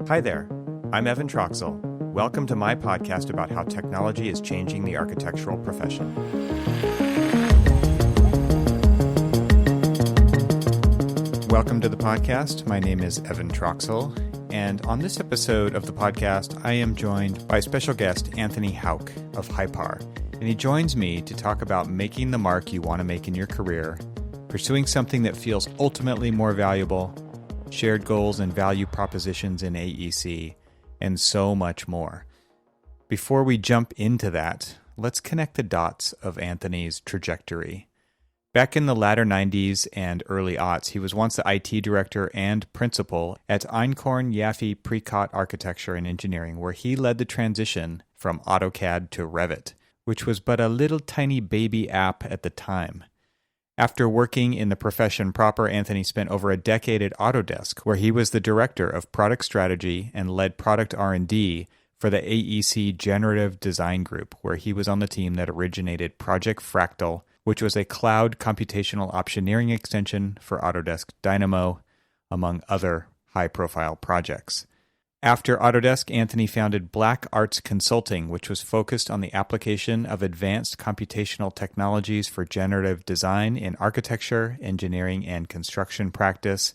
Hi there, I'm Evan Troxel. Welcome to my podcast about how technology is changing the architectural profession. Welcome to the podcast. My name is Evan Troxel, and on this episode of the podcast, I am joined by special guest Anthony Hauck of Hypar, and he joins me to talk about making the mark you want to make in your career, pursuing something that feels ultimately more valuable, shared goals and value propositions in AEC, and so much more. Before we jump into that, let's connect the dots of Anthony's trajectory. Back in the latter 90s and early aughts, he was once the IT director and principal at Einkorn Jaffe Precot Architecture and Engineering, where he led the transition from AutoCAD to Revit, which was but a little tiny baby app at the time. After working in the profession proper, Anthony spent over a decade at Autodesk, where he was the director of product strategy and led product R&D for the AEC Generative Design Group, where he was on the team that originated Project Fractal, which was a cloud computational optioneering extension for Autodesk Dynamo, among other high-profile projects. After Autodesk, Anthony founded Black Arts Consulting, which was focused on the application of advanced computational technologies for generative design in architecture, engineering, and construction practice.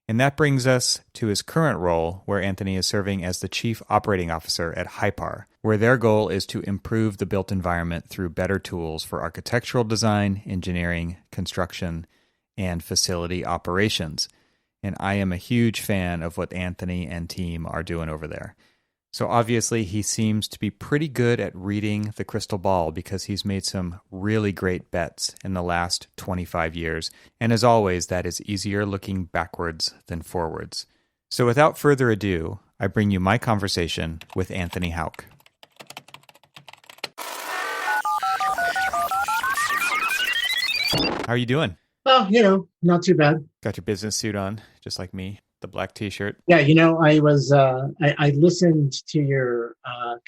And that brings us to his current role, where Anthony is serving as the Chief Operating Officer at Hypar, where their goal is to improve the built environment through better tools for architectural design, engineering, construction, and facility operations. And I am a huge fan of what Anthony and team are doing over there. So obviously he seems to be pretty good at reading the crystal ball because he's made some really great bets in the last 25 years. And as always, that is easier looking backwards than forwards. So without further ado, I bring you my conversation with Anthony Hauck. How are you doing? Oh, not too bad. Got your business suit on, just like me, the black t-shirt. Yeah, I was I listened to your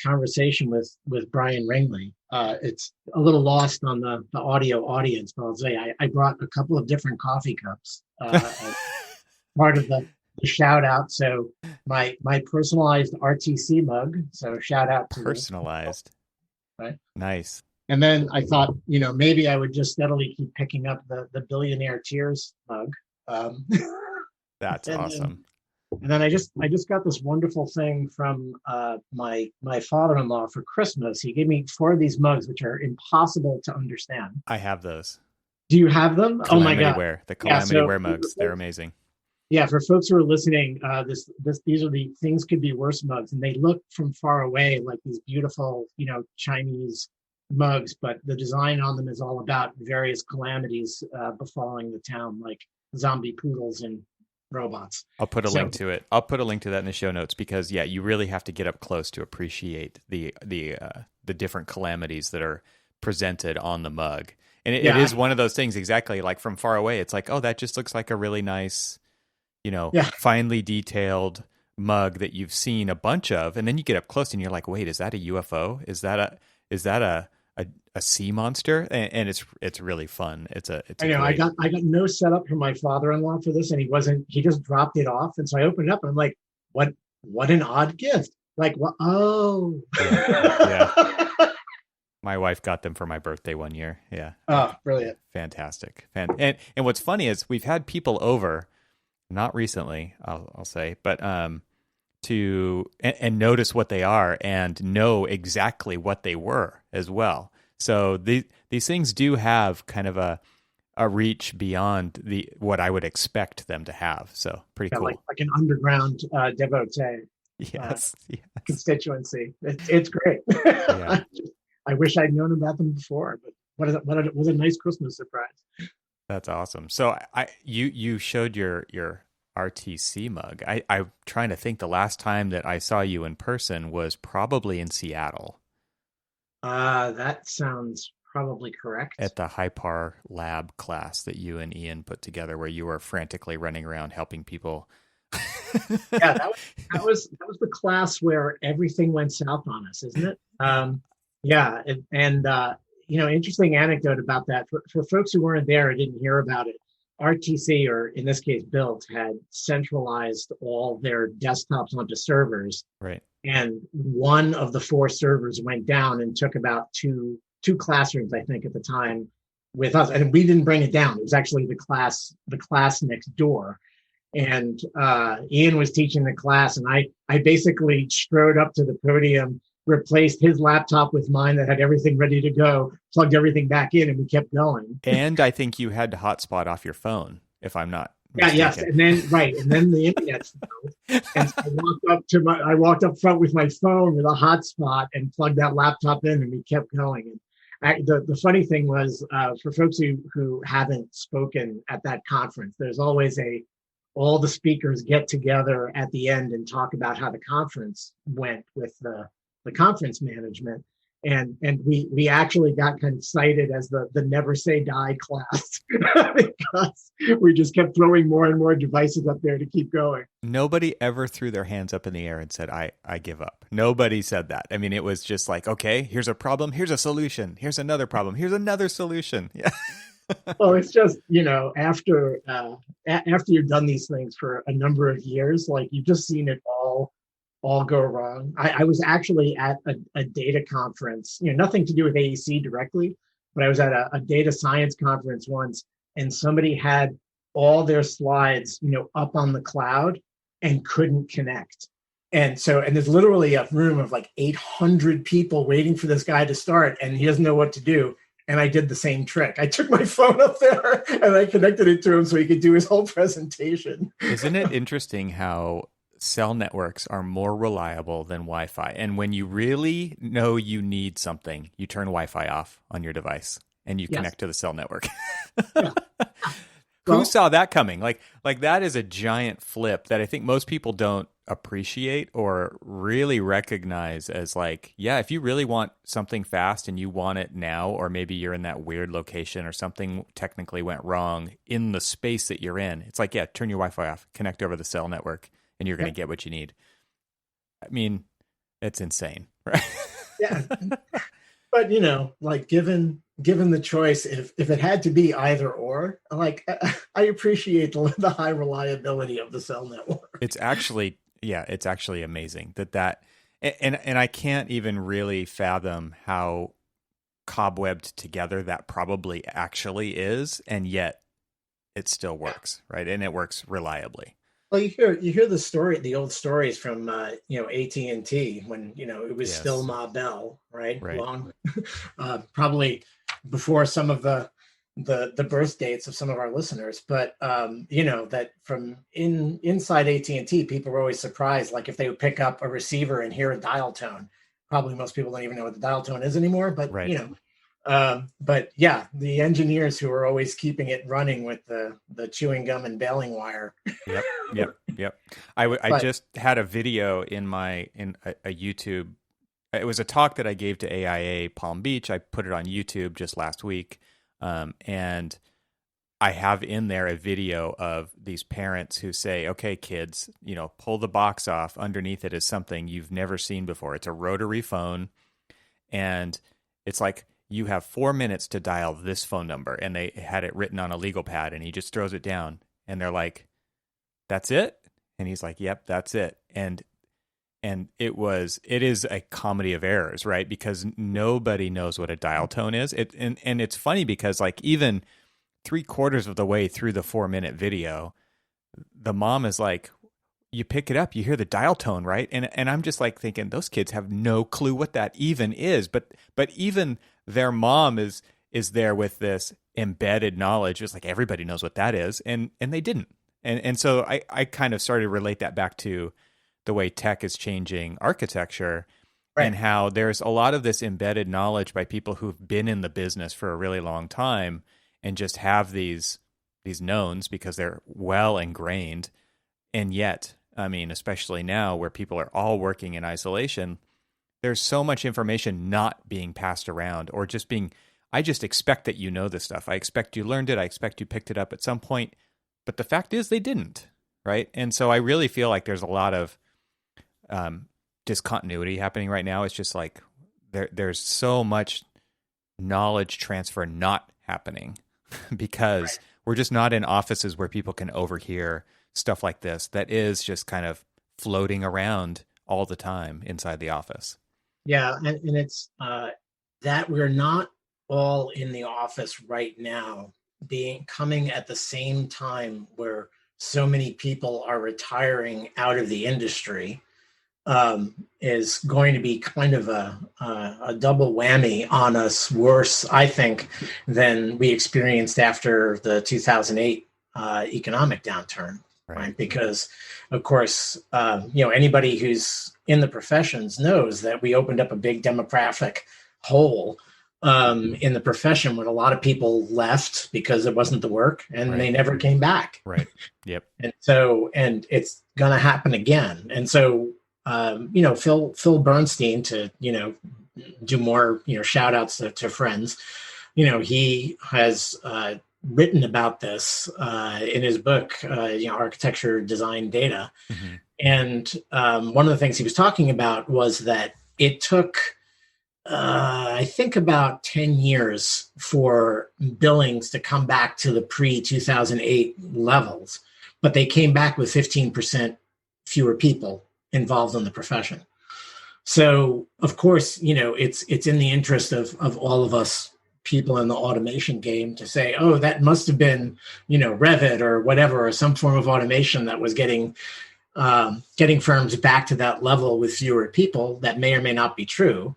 conversation with Brian Ringley. It's a little lost on the audio audience, but I'll say I brought a couple of different coffee cups as part of the shout out. So my personalized RTC mug. So shout out to personalized. Right. Nice. And then I thought, maybe I would just steadily keep picking up the Billionaire Tears mug. That's awesome. And then I just got this wonderful thing from my father-in-law for Christmas. He gave me 4 of these mugs, which are impossible to understand. I have those. Do you have them? Calamity Oh my God! Wear. The Calamity Wear mugs. They're amazing. Yeah, for folks who are listening, these are the Things Could Be Worse mugs, and they look from far away like these beautiful, Chinese mugs, but the design on them is all about various calamities befalling the town, like zombie poodles and robots. I'll put a link to it. I'll put a link to that in the show notes because, yeah, you really have to get up close to appreciate the different calamities that are presented on the mug. And it is one of those things, exactly, like from far away, it's like, oh, that just looks like a really nice, finely detailed mug that you've seen a bunch of. And then you get up close and you're like, wait, is that a UFO? Is that a sea monster? And it's really fun. I got no setup from my father-in-law for this, and he just dropped it off. And so I opened it up and I'm like, what an odd gift. Like, what? Oh. Yeah. My wife got them for my birthday one year. Yeah. Oh, brilliant. Fantastic. And what's funny is we've had people over, not recently, I'll say, but to notice what they are and know exactly what they were as well. So these things do have kind of a reach beyond what I would expect them to have. So pretty cool. Like an underground devotee. Yes. Constituency. It's great. Yeah. I wish I'd known about them before, but what was a nice Christmas surprise. That's awesome. So you showed your RTC mug. I'm trying to think, the last time that I saw you in person was probably in Seattle. That sounds probably correct. At the Hypar lab class that you and Ian put together, where you were frantically running around helping people. Yeah, that was the class where everything went south on us, isn't it? Yeah, and interesting anecdote about that for folks who weren't there or didn't hear about it. RTC, or in this case, Built, had centralized all their desktops onto servers. Right. And one of the 4 servers went down and took about two classrooms, I think, at the time with us. And we didn't bring it down. It was actually the class next door. And Ian was teaching the class, and I basically strode up to the podium, replaced his laptop with mine that had everything ready to go, plugged everything back in, and we kept going. And I think you had to hotspot off your phone, if I'm not mistaken. Yeah, yes, and then the internet failed. And so I walked up front with my phone with a hotspot and plugged that laptop in, and we kept going. And the funny thing was, for folks who haven't spoken at that conference, there's always all the speakers get together at the end and talk about how the conference went with the conference management. And we actually got kind of cited as the never say die class because we just kept throwing more and more devices up there to keep going. Nobody ever threw their hands up in the air and said, I give up. Nobody said that. I mean, it was just like, okay, here's a problem. Here's a solution. Here's another problem. Here's another solution. Yeah. Well, it's just, after you've done these things for a number of years, like you've just seen it all go wrong. I was actually at a data conference, nothing to do with AEC directly, but I was at a data science conference once, and somebody had all their slides, up on the cloud and couldn't connect. And there's literally a room of like 800 people waiting for this guy to start, and he doesn't know what to do. And I did the same trick. I took my phone up there and I connected it to him so he could do his whole presentation. Isn't it interesting how cell networks are more reliable than Wi-Fi? And when you really know you need something, you turn Wi-Fi off on your device and you connect to the cell network. Yeah. Who saw that coming? Like that is a giant flip that I think most people don't appreciate or really recognize as like, yeah, if you really want something fast and you want it now, or maybe you're in that weird location or something technically went wrong in the space that you're in, it's like, yeah, turn your Wi-Fi off, connect over the cell network, and you're going to get what you need. I mean, it's insane, right? Yeah. But, like given the choice, if it had to be either or, like I appreciate the high reliability of the cell network. It's actually amazing that and I can't even really fathom how cobwebbed together that probably actually is, and yet it still works, right? And it works reliably. Well, you hear the old stories from AT&T when it was still Ma Bell, right? Long, probably before some of the birth dates of some of our listeners, but that from inside AT&T, people were always surprised, like if they would pick up a receiver and hear a dial tone. Probably most people don't even know what the dial tone is anymore, but but yeah, the engineers who are always keeping it running with the chewing gum and baling wire. Yep. I just had a video in a YouTube. It was a talk that I gave to AIA Palm Beach. I put it on YouTube just last week. And I have in there a video of these parents who say, okay, kids, pull the box off. Underneath it is something you've never seen before. It's a rotary phone. And it's like, you have 4 minutes to dial this phone number. And they had it written on a legal pad, and he just throws it down. And they're like, that's it? And he's like, yep, that's it. And it is a comedy of errors, right? Because nobody knows what a dial tone is. And it's funny because like even 3/4 of the way through the 4-minute video, the mom is like, you pick it up, you hear the dial tone, right? And I'm just like thinking, those kids have no clue what that even is. But even their mom is there with this embedded knowledge. It's like everybody knows what that is, and they didn't. And so I kind of started to relate that back to the way tech is changing architecture, right, and how there's a lot of this embedded knowledge by people who've been in the business for a really long time and just have these knowns because they're well ingrained. And yet, I mean, especially now where people are all working in isolation, there's so much information not being passed around or just being, I just expect that you know this stuff. I expect you learned it. I expect you picked it up at some point. But the fact is they didn't, right? And so I really feel like there's a lot of discontinuity happening right now. It's just like there's so much knowledge transfer not happening because We're just not in offices where people can overhear stuff like this that is just kind of floating around all the time inside the office. Yeah, and it's that we're not all in the office right now, coming at the same time where so many people are retiring out of the industry, is going to be kind of a double whammy on us, worse, I think, than we experienced after the 2008 economic downturn. Right. Because, of course, anybody who's in the professions knows that we opened up a big demographic hole in the profession when a lot of people left because it wasn't the work and they never came back. Right. Yep. And it's going to happen again. And so, Phil Bernstein, to, do more, shout outs to friends, he has written about this in his book, Architecture, Design, Data. Mm-hmm. And one of the things he was talking about was that it took, I think, about 10 years for billings to come back to the pre-2008 levels, but they came back with 15% fewer people involved in the profession. So, of course, it's in the interest of all of us people in the automation game to say, oh, that must have been, Revit or whatever, or some form of automation that was getting firms back to that level with fewer people. That may or may not be true.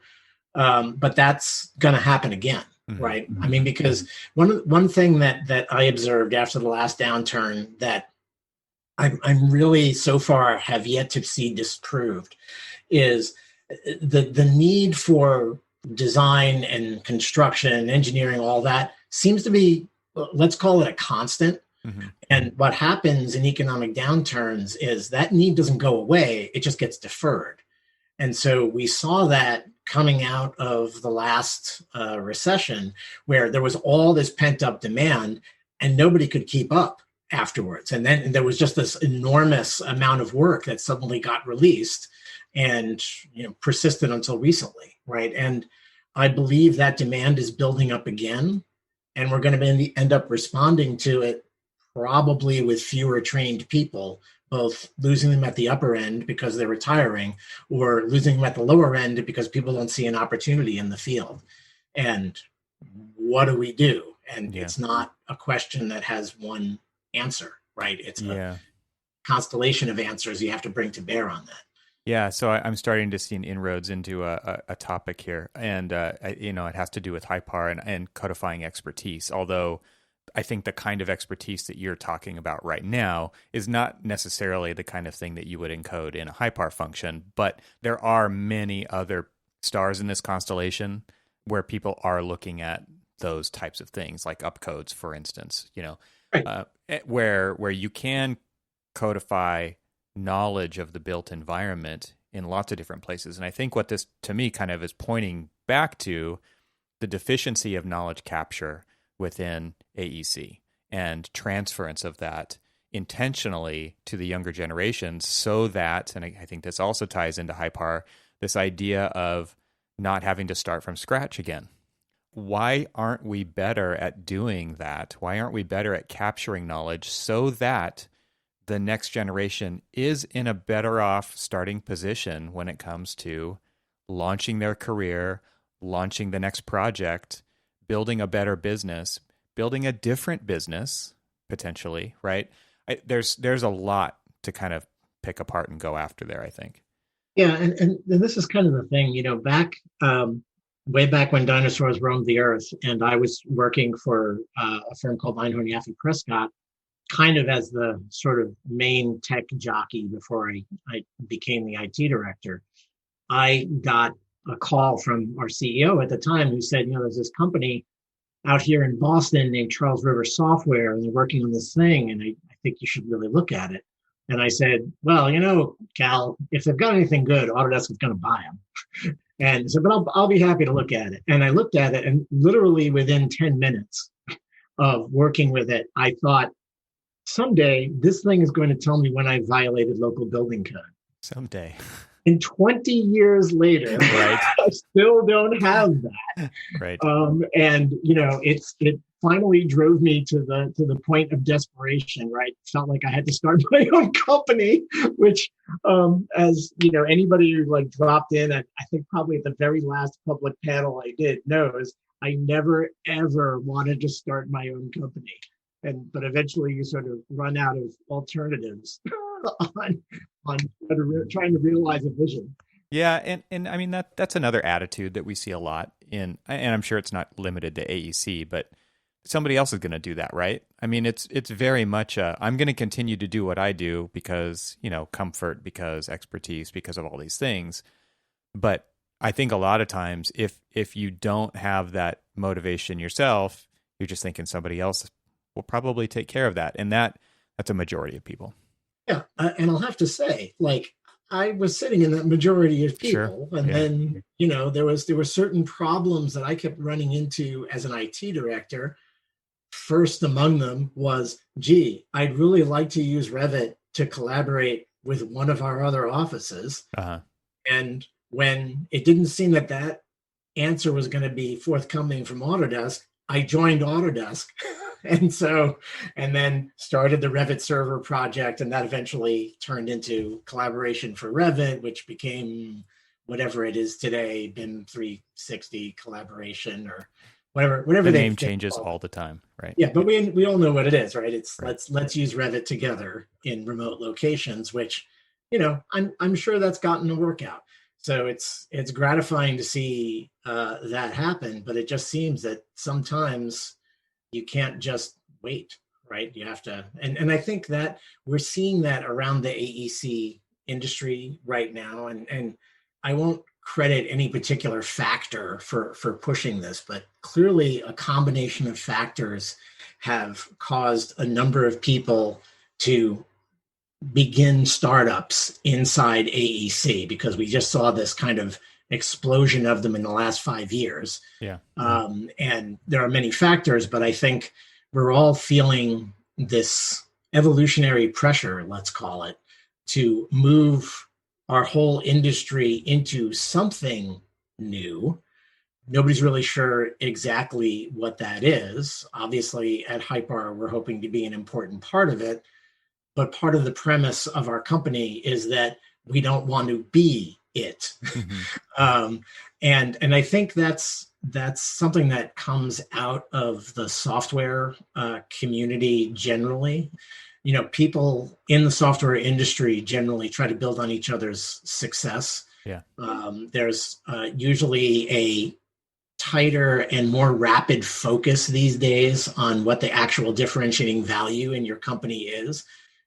But that's going to happen again, mm-hmm. right? I mean, because one thing that I observed after the last downturn that I'm really so far have yet to see disproved is the need for design and construction and engineering, all that seems to be, let's call it a constant. Mm-hmm. And what happens in economic downturns is that need doesn't go away, it just gets deferred. And so we saw that coming out of the last recession, where there was all this pent up demand and nobody could keep up afterwards. And then there was just this enormous amount of work that suddenly got released and persisted until recently, right? And I believe that demand is building up again, and we're going to end up responding to it probably with fewer trained people, both losing them at the upper end because they're retiring, or losing them at the lower end because people don't see an opportunity in the field. And what do we do? And it's not a question that has one answer, right? It's a constellation of answers you have to bring to bear on that. Yeah, so I'm starting to see an inroads into a topic here, and it has to do with Hypar and codifying expertise. Although I think the kind of expertise that you're talking about right now is not necessarily the kind of thing that you would encode in a Hypar function, but there are many other stars in this constellation where people are looking at those types of things, like upcodes, for instance. Right. Where you can codify knowledge of the built environment in lots of different places. And I think what this, to me, kind of is pointing back to the deficiency of knowledge capture within AEC and transference of that intentionally to the younger generations, so that, and I think this also ties into Hypar, this idea of not having to start from scratch again. Why aren't we better at doing that? Why aren't we better at capturing knowledge so that the next generation is in a better off starting position when it comes to launching their career, launching the next project, building a better business, building a different business, potentially, right? There's a lot to kind of pick apart and go after there, I think. Yeah, and this is kind of the thing, way back when dinosaurs roamed the earth, and I was working for a firm called Einhorn Yaffe Prescott, kind of as the sort of main tech jockey before I became the IT director. I got a call from our CEO at the time who said, there's this company out here in Boston named Charles River Software, and they're working on this thing, and I think you should really look at it. And I said, well, Cal, if they've got anything good, Autodesk is going to buy them. And so, but I'll be happy to look at it. And I looked at it, and literally within 10 minutes of working with it, I thought, someday this thing is going to tell me when I violated local building code. Someday. And 20 years later, right. I still don't have that. Right. And finally drove me to the point of desperation, right? Felt like I had to start my own company, which, as you know, anybody who like dropped in at, I think probably the very last public panel I did knows, I never ever wanted to start my own company. But eventually you sort of run out of alternatives on trying to realize a vision. Yeah, and I mean that's another attitude that we see a lot in, and I'm sure it's not limited to AEC, but somebody else is going to do that, right? I mean, it's very much I'm going to continue to do what I do because, comfort, because expertise, because of all these things. But I think a lot of times if you don't have that motivation yourself, you're just thinking somebody else will probably take care of that, and that's a majority of people. Yeah, and I'll have to say, like, I was sitting in that majority of people, Sure. and Yeah. then there were certain problems that I kept running into as an IT director. First among them was, gee, I'd really like to use Revit to collaborate with one of our other offices. Uh-huh. And when it didn't seem that answer was going to be forthcoming from Autodesk, I joined Autodesk. and then started the Revit server project, and that eventually turned into collaboration for Revit, which became whatever it is today, BIM 360 collaboration, or whatever The they name changes all the time, right? Yeah, but we all know what it is, right? It's right. Let's use Revit together in remote locations, which I'm sure that's gotten a workout. So it's gratifying to see that happen, but it just seems that sometimes you can't just wait, right? You have to, and I think that we're seeing that around the AEC industry right now, and I won't credit any particular factor for pushing this, but clearly a combination of factors have caused a number of people to begin startups inside AEC, because we just saw this kind of explosion of them in the last 5 years. Yeah. And there are many factors, but I think we're all feeling this evolutionary pressure, let's call it, to move our whole industry into something new. Nobody's really sure exactly what that is. Obviously, at Hypar, we're hoping to be an important part of it. But part of the premise of our company is that we don't want to be it. Mm-hmm. And I think that's something that comes out of the software community generally. People in the software industry generally try to build on each other's success. Yeah. There's usually a tighter and more rapid focus these days on what the actual differentiating value in your company is.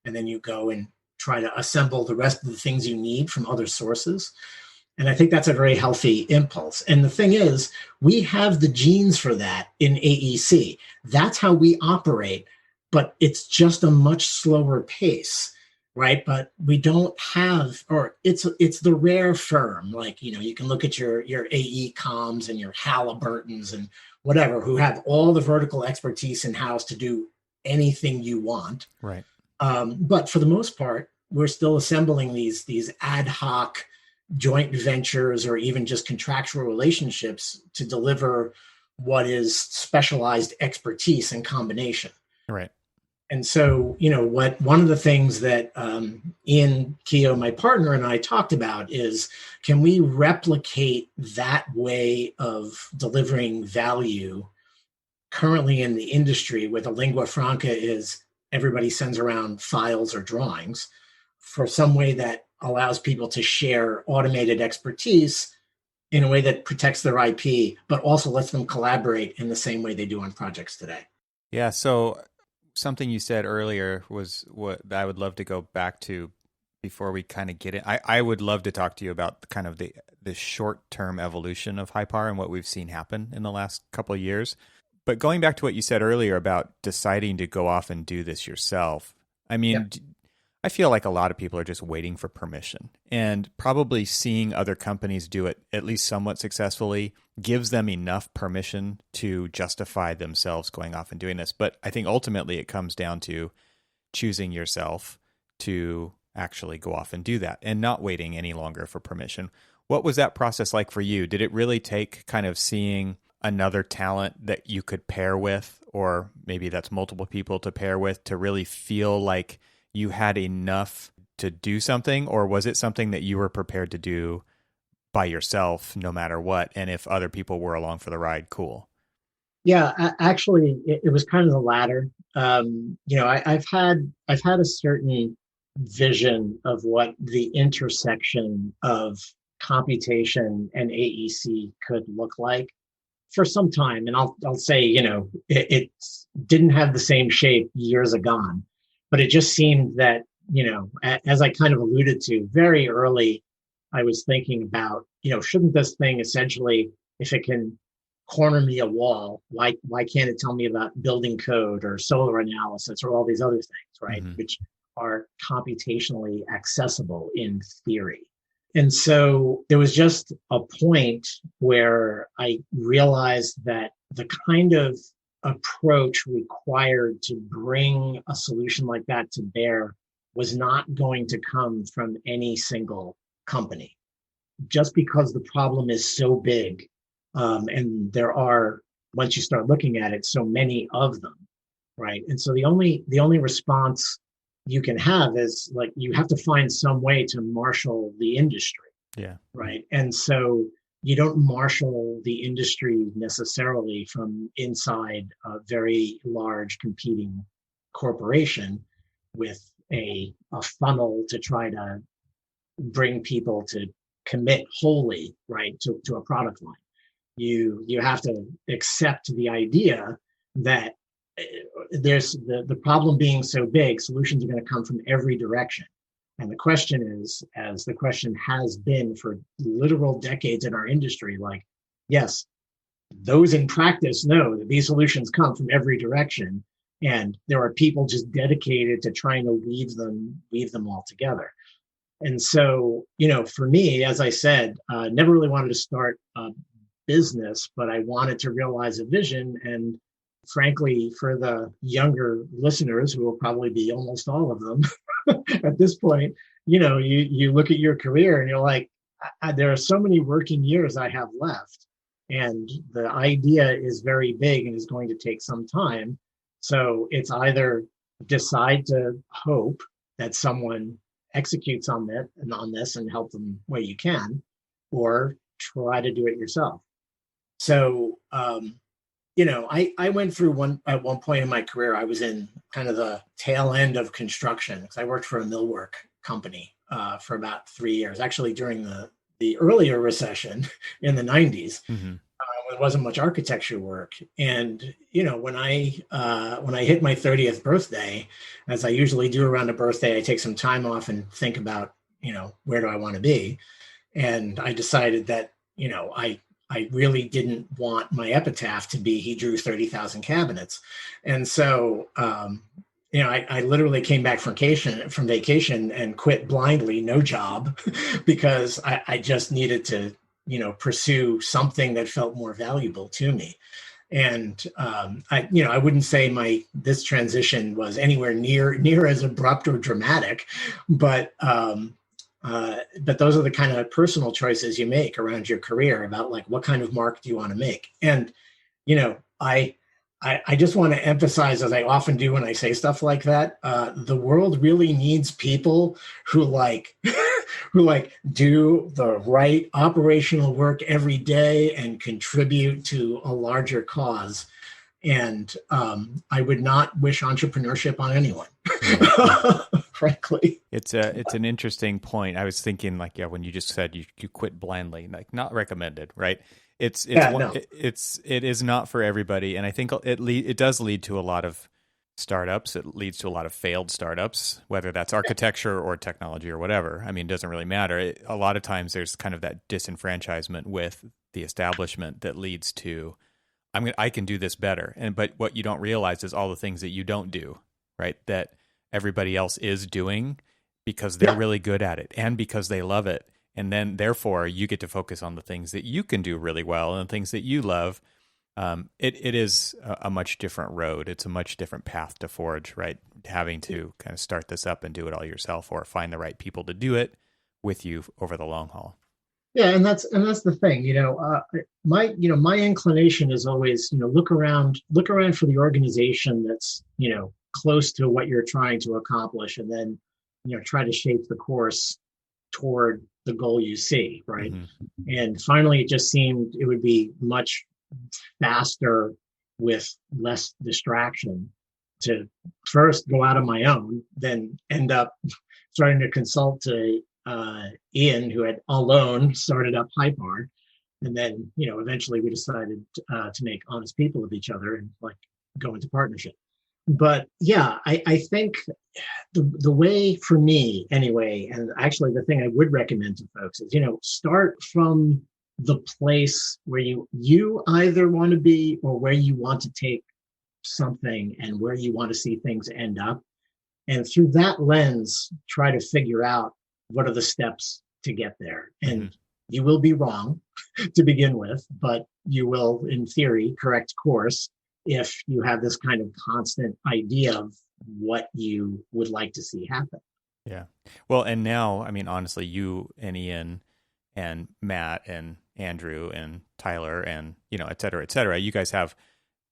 And then you go and try to assemble the rest of the things you need from other sources. And I think that's a very healthy impulse. And the thing is, we have the genes for that in AEC. That's how we operate, but it's just a much slower pace, right? But we don't have, or it's the rare firm, like, you can look at your AE Coms and your Halliburtons and whatever, who have all the vertical expertise in-house to do anything you want. Right. But for the most part, we're still assembling these ad hoc joint ventures or even just contractual relationships to deliver what is specialized expertise in combination. Right. And so, one of the things that Ian Keogh, my partner, and I talked about is, can we replicate that way of delivering value currently in the industry, where the lingua franca is everybody sends around files or drawings, for some way that allows people to share automated expertise in a way that protects their IP, but also lets them collaborate in the same way they do on projects today. Yeah. So something you said earlier was what I would love to go back to before we kind of get it. I would love to talk to you about kind of the short-term evolution of Hypar and what we've seen happen in the last couple of years. But going back to what you said earlier about deciding to go off and do this yourself, I mean, yeah. I feel like a lot of people are just waiting for permission, and probably seeing other companies do it at least somewhat successfully gives them enough permission to justify themselves going off and doing this. But I think ultimately it comes down to choosing yourself to actually go off and do that and not waiting any longer for permission. What was that process like for you? Did it really take kind of seeing another talent that you could pair with, or maybe that's multiple people to pair with, to really feel like you had enough to do something? Or was it something that you were prepared to do by yourself no matter what? And if other people were along for the ride, cool. Yeah, actually, it was kind of the latter. I've had a certain vision of what the intersection of computation and AEC could look like for some time, and I'll say, it didn't have the same shape years agone, but it just seemed that, as I kind of alluded to very early, I was thinking about, shouldn't this thing essentially, if it can corner me a wall, why can't it tell me about building code or solar analysis or all these other things, right? Mm-hmm. Which are computationally accessible in theory. And so there was just a point where I realized that the kind of approach required to bring a solution like that to bear was not going to come from any single company, just because the problem is so big. And there are, once you start looking at it, so many of them, right? And so the only response you can have is like, you have to find some way to marshal the industry. Yeah. Right. And so you don't marshal the industry necessarily from inside a very large competing corporation with a funnel to try to bring people to commit wholly, right, to a product line. You have to accept the idea that there's the problem being so big, solutions are going to come from every direction. And the question is, as the question has been for literal decades in our industry, like, yes, those in practice know that these solutions come from every direction, and there are people just dedicated to trying to weave them all together. And so, for me, as I said, never really wanted to start a business, but I wanted to realize a vision. And frankly, for the younger listeners, who will probably be almost all of them at this point, you look at your career and you're like, there are so many working years I have left, and the idea is very big and is going to take some time. So it's either decide to hope that someone executes on this and help them where you can, or try to do it yourself. So, I went through at one point in my career, I was in kind of the tail end of construction, because I worked for a millwork company for about 3 years, actually during the earlier recession in the 90s. Mm-hmm. There wasn't much architecture work. And, when I hit my 30th birthday, as I usually do around a birthday, I take some time off and think about, where do I want to be? And I decided that, I really didn't want my epitaph to be, he drew 30,000 cabinets. And so, I literally came back from vacation and quit blindly, no job, because I just needed to, pursue something that felt more valuable to me. And I wouldn't say this transition was anywhere near as abrupt or dramatic, but those are the kind of personal choices you make around your career about, like, what kind of mark do you want to make? And, I just want to emphasize, as I often do when I say stuff like that, the world really needs people who do the right operational work every day and contribute to a larger cause. And I would not wish entrepreneurship on anyone, frankly. It's an interesting point. I was thinking, like, when you just said you quit blindly, like, not recommended, right? It is not for everybody, and I think it does lead to a lot of startups. It leads to a lot of failed startups, whether that's architecture or technology or whatever. I mean, it doesn't really matter. A lot of times there's kind of that disenfranchisement with the establishment that leads to, I can do this better. But what you don't realize is all the things that you don't do, right? That everybody else is doing because they're really good at it and because they love it. And then therefore you get to focus on the things that you can do really well and the things that you love. It is a much different road. It's a much different path to forge, right? Having to kind of start this up and do it all yourself, or find the right people to do it with you over the long haul. Yeah, and that's the thing. My inclination is always, look around for the organization that's, close to what you're trying to accomplish, and then, try to shape the course toward the goal you see, right? And finally, it just seemed it would be much faster with less distraction to first go out on my own, then end up starting to consult to Ian, who had alone started up Hypar. And then, eventually we decided to make honest people of each other and like go into partnership. But yeah, I think the way for me anyway, and actually the thing I would recommend to folks is, start from the place where you either want to be or where you want to take something and where you want to see things end up. And through that lens, try to figure out what are the steps to get there. And you will be wrong to begin with, but you will, in theory, correct course if you have this kind of constant idea of what you would like to see happen. Yeah. Well, and now, I mean, honestly, you and Ian and Matt and Andrew and Tyler and, et cetera, you guys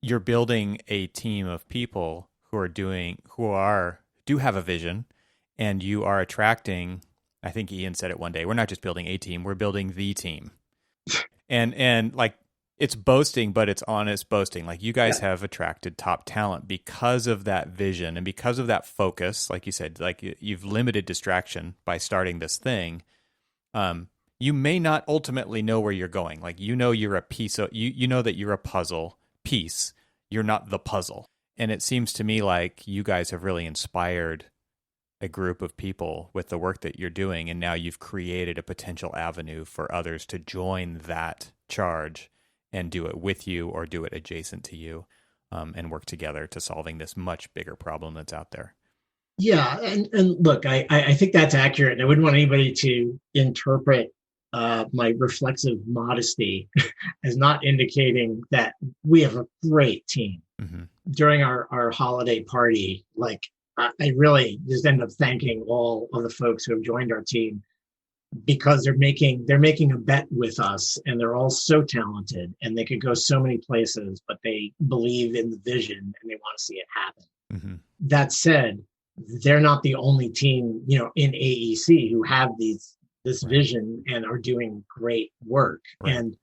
you're building a team of people who do have a vision, and you are attracting, I think Ian said it one day, we're not just building a team, we're building the team. And like, it's boasting, but it's honest boasting. Like, you guys have attracted top talent because of that vision and because of that focus. Like you said, like you've limited distraction by starting this thing. You may not ultimately know where you're going. Like, you're a piece of, you know that you're a puzzle piece. You're not the puzzle. And it seems to me like you guys have really inspired a group of people with the work that you're doing. And now you've created a potential avenue for others to join that charge and do it with you or do it adjacent to you, and work together to solving this much bigger problem that's out there. Yeah. And look, I think that's accurate. I wouldn't want anybody to interpret my reflexive modesty as not indicating that we have a great team. During our holiday party, like I really just end up thanking all of the folks who have joined our team, because they're making a bet with us, and they're all so talented and they could go so many places, but they believe in the vision and they want to see it happen. That said, they're not the only team, in AEC who have this vision and are doing great work. And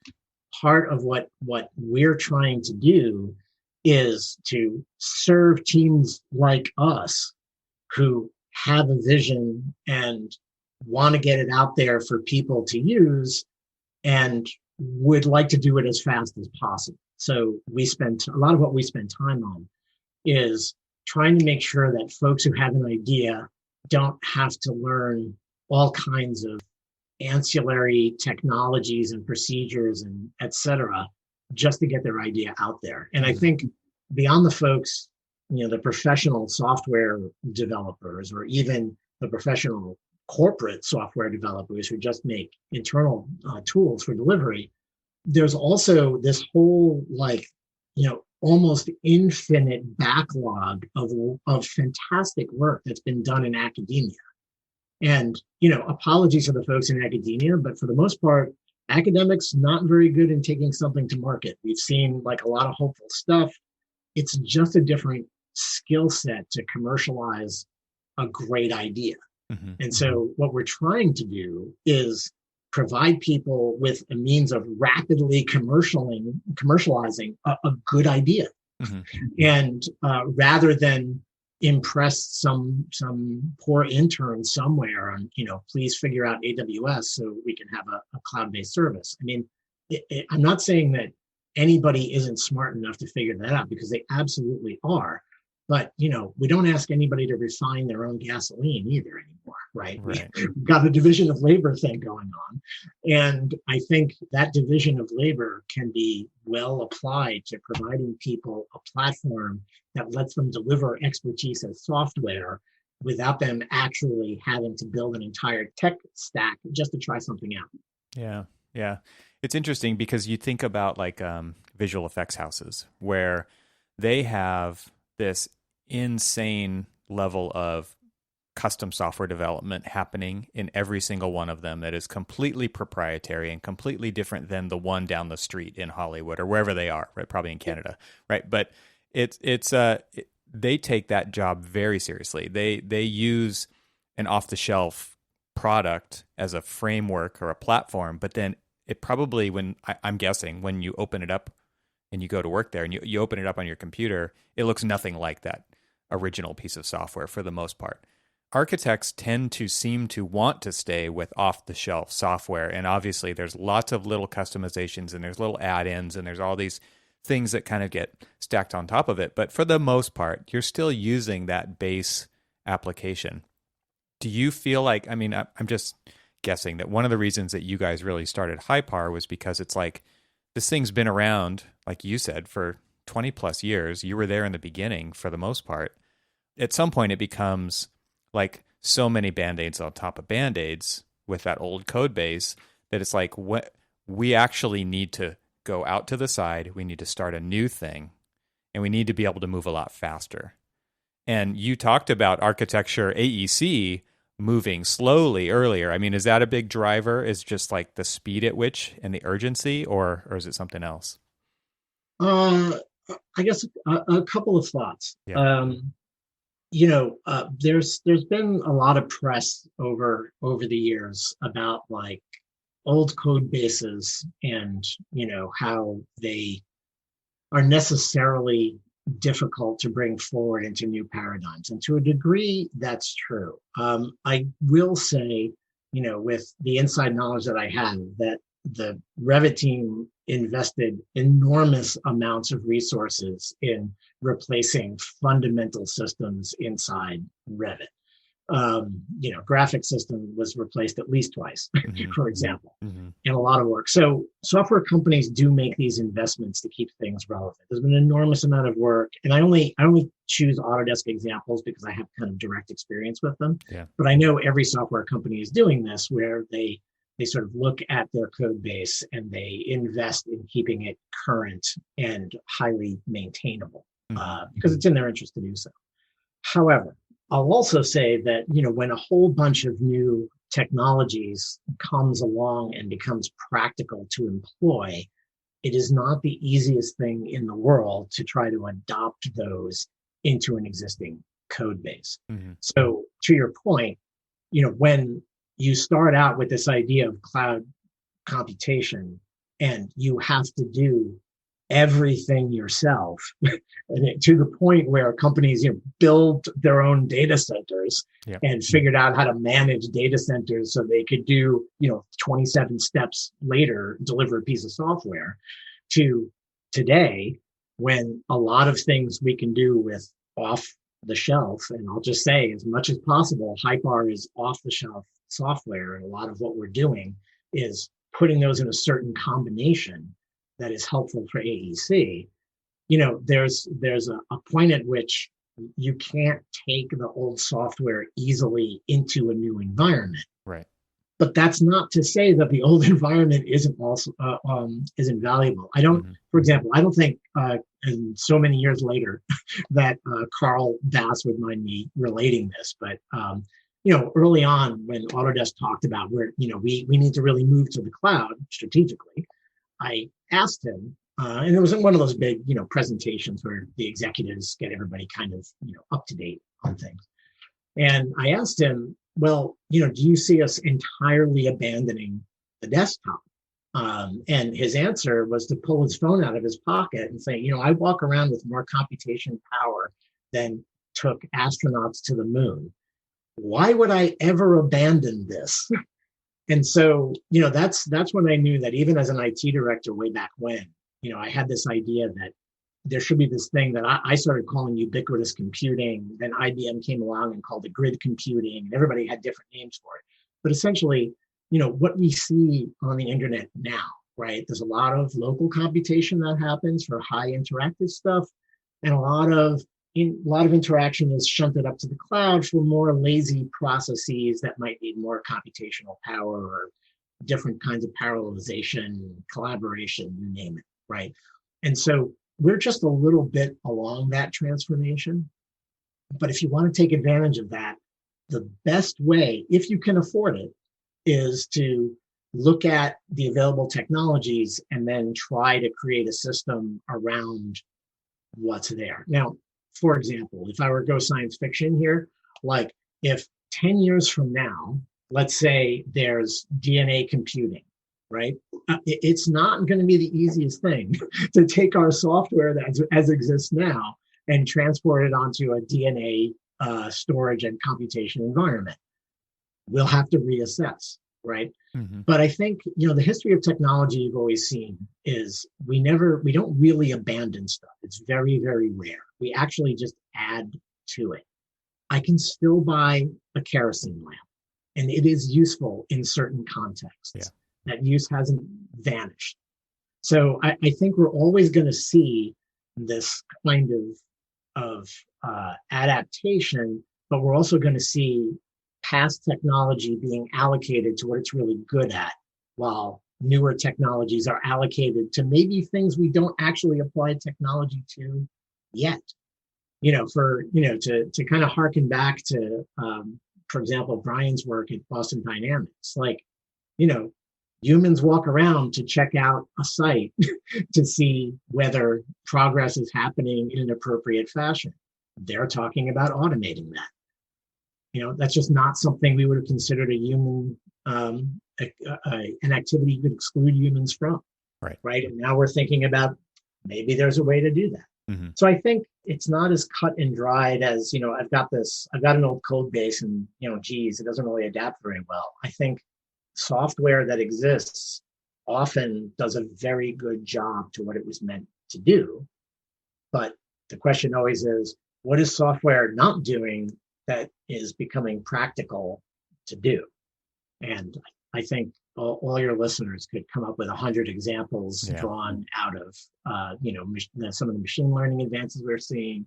part of what we're trying to do is to serve teams like us who have a vision and want to get it out there for people to use and would like to do it as fast as possible. So a lot of what we spend time on is trying to make sure that folks who have an idea don't have to learn all kinds of ancillary technologies and procedures and et cetera, just to get their idea out there. And I think beyond the folks, the professional software developers, or even the professional corporate software developers who just make internal tools for delivery, there's also this whole almost infinite backlog of fantastic work that's been done in academia. And, apologies to the folks in academia, but for the most part, academics not very good in taking something to market. We've seen like a lot of hopeful stuff. It's just a different skill set to commercialize a great idea. And so what we're trying to do is provide people with a means of rapidly commercializing a good idea. And rather than impress some poor intern somewhere on, please figure out AWS so we can have a cloud-based service. I mean, I'm not saying that anybody isn't smart enough to figure that out, because they absolutely are. But, we don't ask anybody to refine their own gasoline either anymore, right? We've got a division of labor thing going on. And I think that division of labor can be well applied to providing people a platform that lets them deliver expertise as software without them actually having to build an entire tech stack just to try something out. Yeah. It's interesting because you think about like visual effects houses where they have this insane level of custom software development happening in every single one of them that is completely proprietary and completely different than the one down the street in Hollywood or wherever they are, right? Probably in Canada, right? But they take that job very seriously. They use an off-the-shelf product as a framework or a platform, but then it probably, I'm guessing, when you open it up and you go to work there and you open it up on your computer, it looks nothing like that original piece of software for the most part. Architects tend to seem to want to stay with off-the-shelf software, and obviously there's lots of little customizations and there's little add-ins and there's all these things that kind of get stacked on top of it. But for the most part, you're still using that base application. Do you feel like, I mean, I'm just guessing that one of the reasons that you guys really started Hypar was because it's like, this thing's been around, like you said, for 20 plus years. You were there in the beginning for the most part. At some point, it becomes like so many Band-Aids on top of Band-Aids with that old code base that it's like, what we actually need to go out to the side. We need to start a new thing, and we need to be able to move a lot faster. And you talked about architecture AEC moving slowly earlier. I mean, is that a big driver? Is just like the speed at which and the urgency, or is it something else? I guess a couple of thoughts. Yeah. There's been a lot of press over the years about like old code bases and how they are necessarily difficult to bring forward into new paradigms. And to a degree, that's true. I will say, with the inside knowledge that I have, that the Revit team invested enormous amounts of resources in replacing fundamental systems inside Revit. Graphic system was replaced at least twice, for example, and a lot of work. So software companies do make these investments to keep things relevant. There's been an enormous amount of work, and I only choose Autodesk examples because I have kind of direct experience with them. Yeah. But I know every software company is doing this, where they sort of look at their code base and they invest in keeping it current and highly maintainable because it's in their interest to do so. However, I'll also say that, when a whole bunch of new technologies comes along and becomes practical to employ, it is not the easiest thing in the world to try to adopt those into an existing code base. So to your point, when you start out with this idea of cloud computation and you have to do everything yourself, and to the point where companies build their own data centers and figured out how to manage data centers so they could do 27 steps later deliver a piece of software, to today when a lot of things we can do with off the shelf. And I'll just say, as much as possible, Hypar is off the shelf software, and a lot of what we're doing is putting those in a certain combination that is helpful for AEC. There's a point at which you can't take the old software easily into a new environment. Right. But that's not to say that the old environment isn't also isn't valuable. I don't, for example, I don't think, and so many years later, that Carl Bass would mind me relating this, but early on when Autodesk talked about where we need to really move to the cloud strategically, I asked him, and it was in one of those big, presentations where the executives get everybody kind of, up to date on things. And I asked him, well, do you see us entirely abandoning the desktop? And his answer was to pull his phone out of his pocket and say, I walk around with more computation power than took astronauts to the moon. Why would I ever abandon this? And so, that's when I knew that even as an IT director way back when, I had this idea that there should be this thing that I started calling ubiquitous computing. Then IBM came along and called it grid computing, and everybody had different names for it. But essentially, what we see on the internet now, right? There's a lot of local computation that happens for high interactive stuff, and a lot of interaction is shunted up to the cloud for more lazy processes that might need more computational power or different kinds of parallelization, collaboration, you name it, right? And so we're just a little bit along that transformation. But if you want to take advantage of that, the best way, if you can afford it, is to look at the available technologies and then try to create a system around what's there. Now, for example, if I were to go science fiction here, like if 10 years from now, let's say there's DNA computing, right? It's not going to be the easiest thing to take our software that as exists now and transport it onto a DNA storage and computation environment. We'll have to reassess, right? Mm-hmm. But I think, the history of technology you've always seen is we don't really abandon stuff. It's very, very rare. We actually just add to it. I can still buy a kerosene lamp, and it is useful in certain contexts. Yeah. That use hasn't vanished. So I think we're always going to see this kind of adaptation, but we're also going to see past technology being allocated to what it's really good at, while newer technologies are allocated to maybe things we don't actually apply technology to yet. To kind of harken back to, for example, Brian's work at Boston Dynamics, humans walk around to check out a site to see whether progress is happening in an appropriate fashion. They're talking about automating that. That's just not something we would have considered a human, an activity you could exclude humans from. Right. And now we're thinking about maybe there's a way to do that. Mm-hmm. So I think it's not as cut and dried as, I've got an old code base and, it doesn't really adapt very well. I think software that exists often does a very good job to what it was meant to do. But the question always is, what is software not doing that is becoming practical to do? And I think all your listeners could come up with 100 examples drawn out of, some of the machine learning advances we're seeing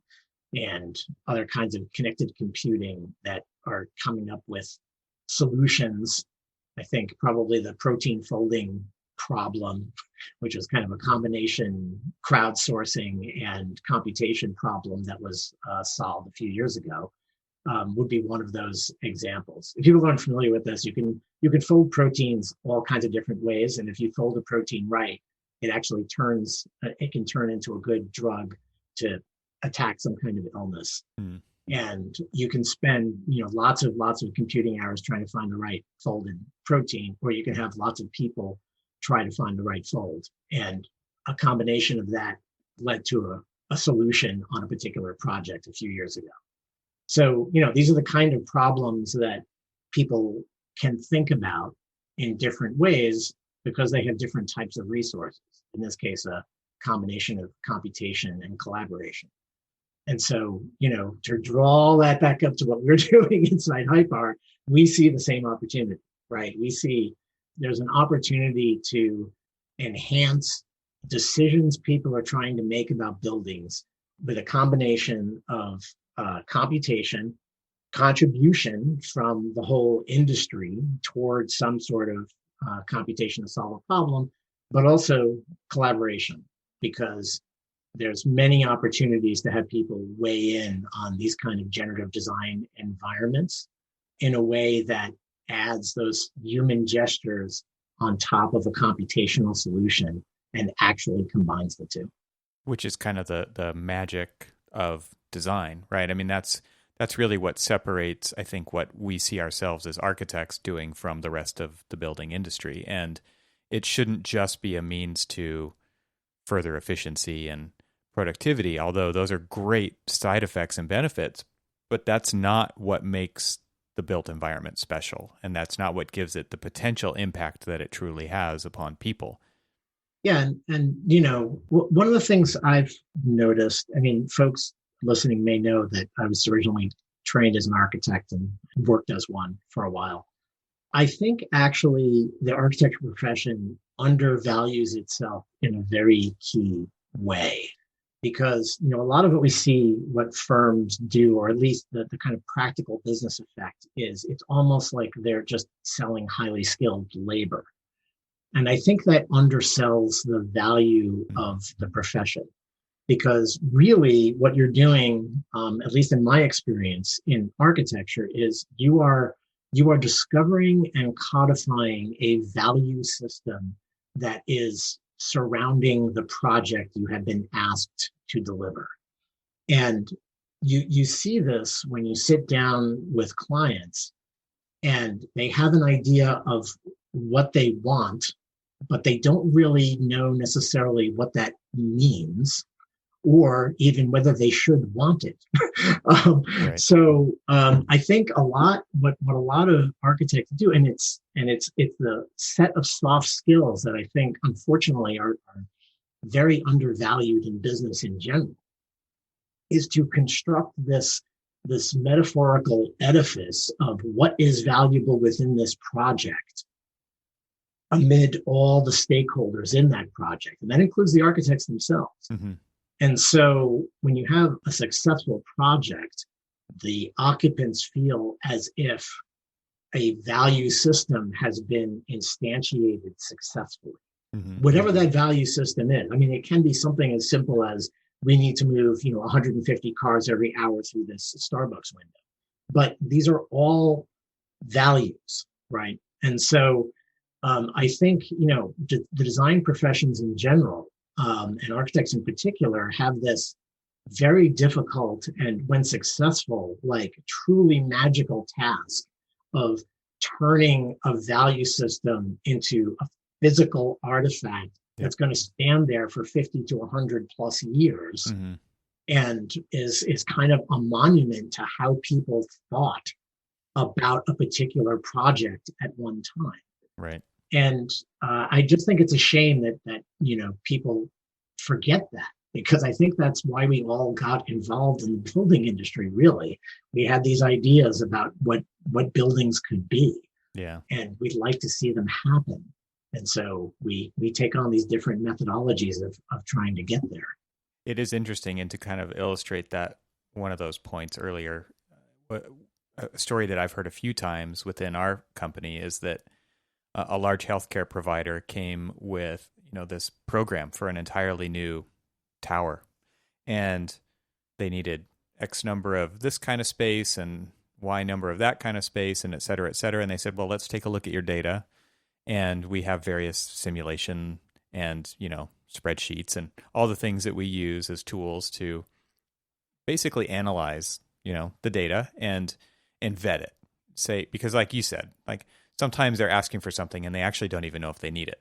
and other kinds of connected computing that are coming up with solutions. I think probably the protein folding problem, which was kind of a combination crowdsourcing and computation problem that was solved a few years ago, would be one of those examples. If people aren't familiar with this, you can fold proteins all kinds of different ways, and if you fold a protein right, it actually can turn into a good drug to attack some kind of illness. Mm. And you can spend lots of computing hours trying to find the right folded protein, or you can have lots of people try to find the right fold. And a combination of that led to a solution on a particular project a few years ago. So, these are the kind of problems that people can think about in different ways because they have different types of resources. In this case, a combination of computation and collaboration. And so, to draw that back up to what we're doing inside Hypar, we see the same opportunity, right? We see there's an opportunity to enhance decisions people are trying to make about buildings with a combination of computation, contribution from the whole industry towards some sort of computation to solve a problem, but also collaboration, because there's many opportunities to have people weigh in on these kind of generative design environments in a way that adds those human gestures on top of a computational solution and actually combines the two. Which is kind of the magic of design, right? I mean, that's really what separates, I think, what we see ourselves as architects doing from the rest of the building industry. And it shouldn't just be a means to further efficiency and productivity, although those are great side effects and benefits, but that's not what makes the built environment special. And that's not what gives it the potential impact that it truly has upon people. Yeah. And one of the things I've noticed, folks listening may know that I was originally trained as an architect and worked as one for a while. I think actually the architecture profession undervalues itself in a very key way, because a lot of what we see what firms do, or at least the kind of practical business effect, is it's almost like they're just selling highly skilled labor. And I think that undersells the value of the profession. because really what you're doing, at least in my experience in architecture, is you are discovering and codifying a value system that is surrounding the project you have been asked to deliver. And you see this when you sit down with clients and they have an idea of what they want, but they don't really know necessarily what that means or even whether they should want it. Right. So I think what a lot of architects do, and it's the set of soft skills that I think unfortunately are very undervalued in business in general, is to construct this metaphorical edifice of what is valuable within this project amid all the stakeholders in that project. And that includes the architects themselves. Mm-hmm. And so when you have a successful project, the occupants feel as if a value system has been instantiated successfully. Mm-hmm. Whatever that value system is. I mean, it can be something as simple as we need to move, 150 cars every hour through this Starbucks window. But these are all values, right? And so I think, the design professions in general, and architects in particular, have this very difficult and, when successful, like truly magical task of turning a value system into a physical artifact that's going to stand there for 50 to 100 plus years, mm-hmm. and is kind of a monument to how people thought about a particular project at one time. Right. And I just think it's a shame that people forget that, because I think that's why we all got involved in the building industry. Really, we had these ideas about what buildings could be, and we'd like to see them happen. And so we take on these different methodologies of trying to get there. It is interesting, and to kind of illustrate that, one of those points earlier, a story that I've heard a few times within our company is that a large healthcare provider came with, this program for an entirely new tower, and they needed X number of this kind of space and Y number of that kind of space, and et cetera, et cetera. And they said, well, let's take a look at your data. And we have various simulation and, spreadsheets and all the things that we use as tools to basically analyze, the data and vet it. Say, because like you said, like sometimes they're asking for something and they actually don't even know if they need it.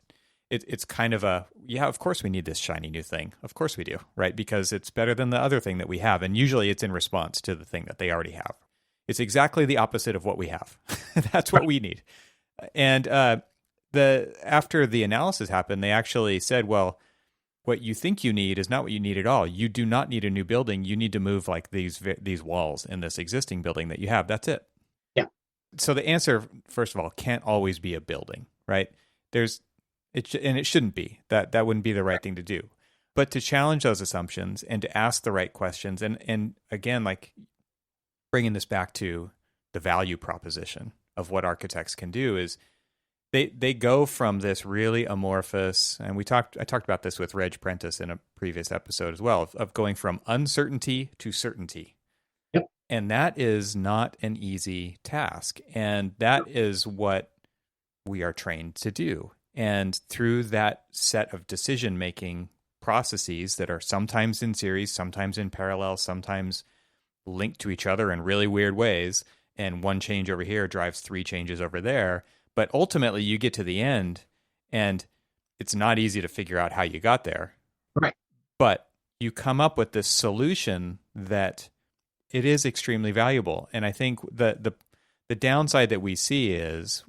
It's kind of of course we need this shiny new thing. Of course we do, right? Because it's better than the other thing that we have. And usually it's in response to the thing that they already have. It's exactly the opposite of what we have. That's what we need. And after the analysis happened, they actually said, well, what you think you need is not what you need at all. You do not need a new building. You need to move like these walls in this existing building that you have. That's it. Yeah. So the answer, first of all, can't always be a building, right? And it shouldn't be. That wouldn't be the right thing to do. But to challenge those assumptions and to ask the right questions, and again, like bringing this back to the value proposition of what architects can do is they go from this really amorphous, and I talked about this with Reg Prentice in a previous episode as well, of going from uncertainty to certainty. Yep. And that is not an easy task. And that is what we are trained to do. And through that set of decision-making processes that are sometimes in series, sometimes in parallel, sometimes linked to each other in really weird ways, and one change over here drives three changes over there, but ultimately you get to the end, and it's not easy to figure out how you got there. Right. But you come up with this solution that it is extremely valuable. And I think the downside that we see is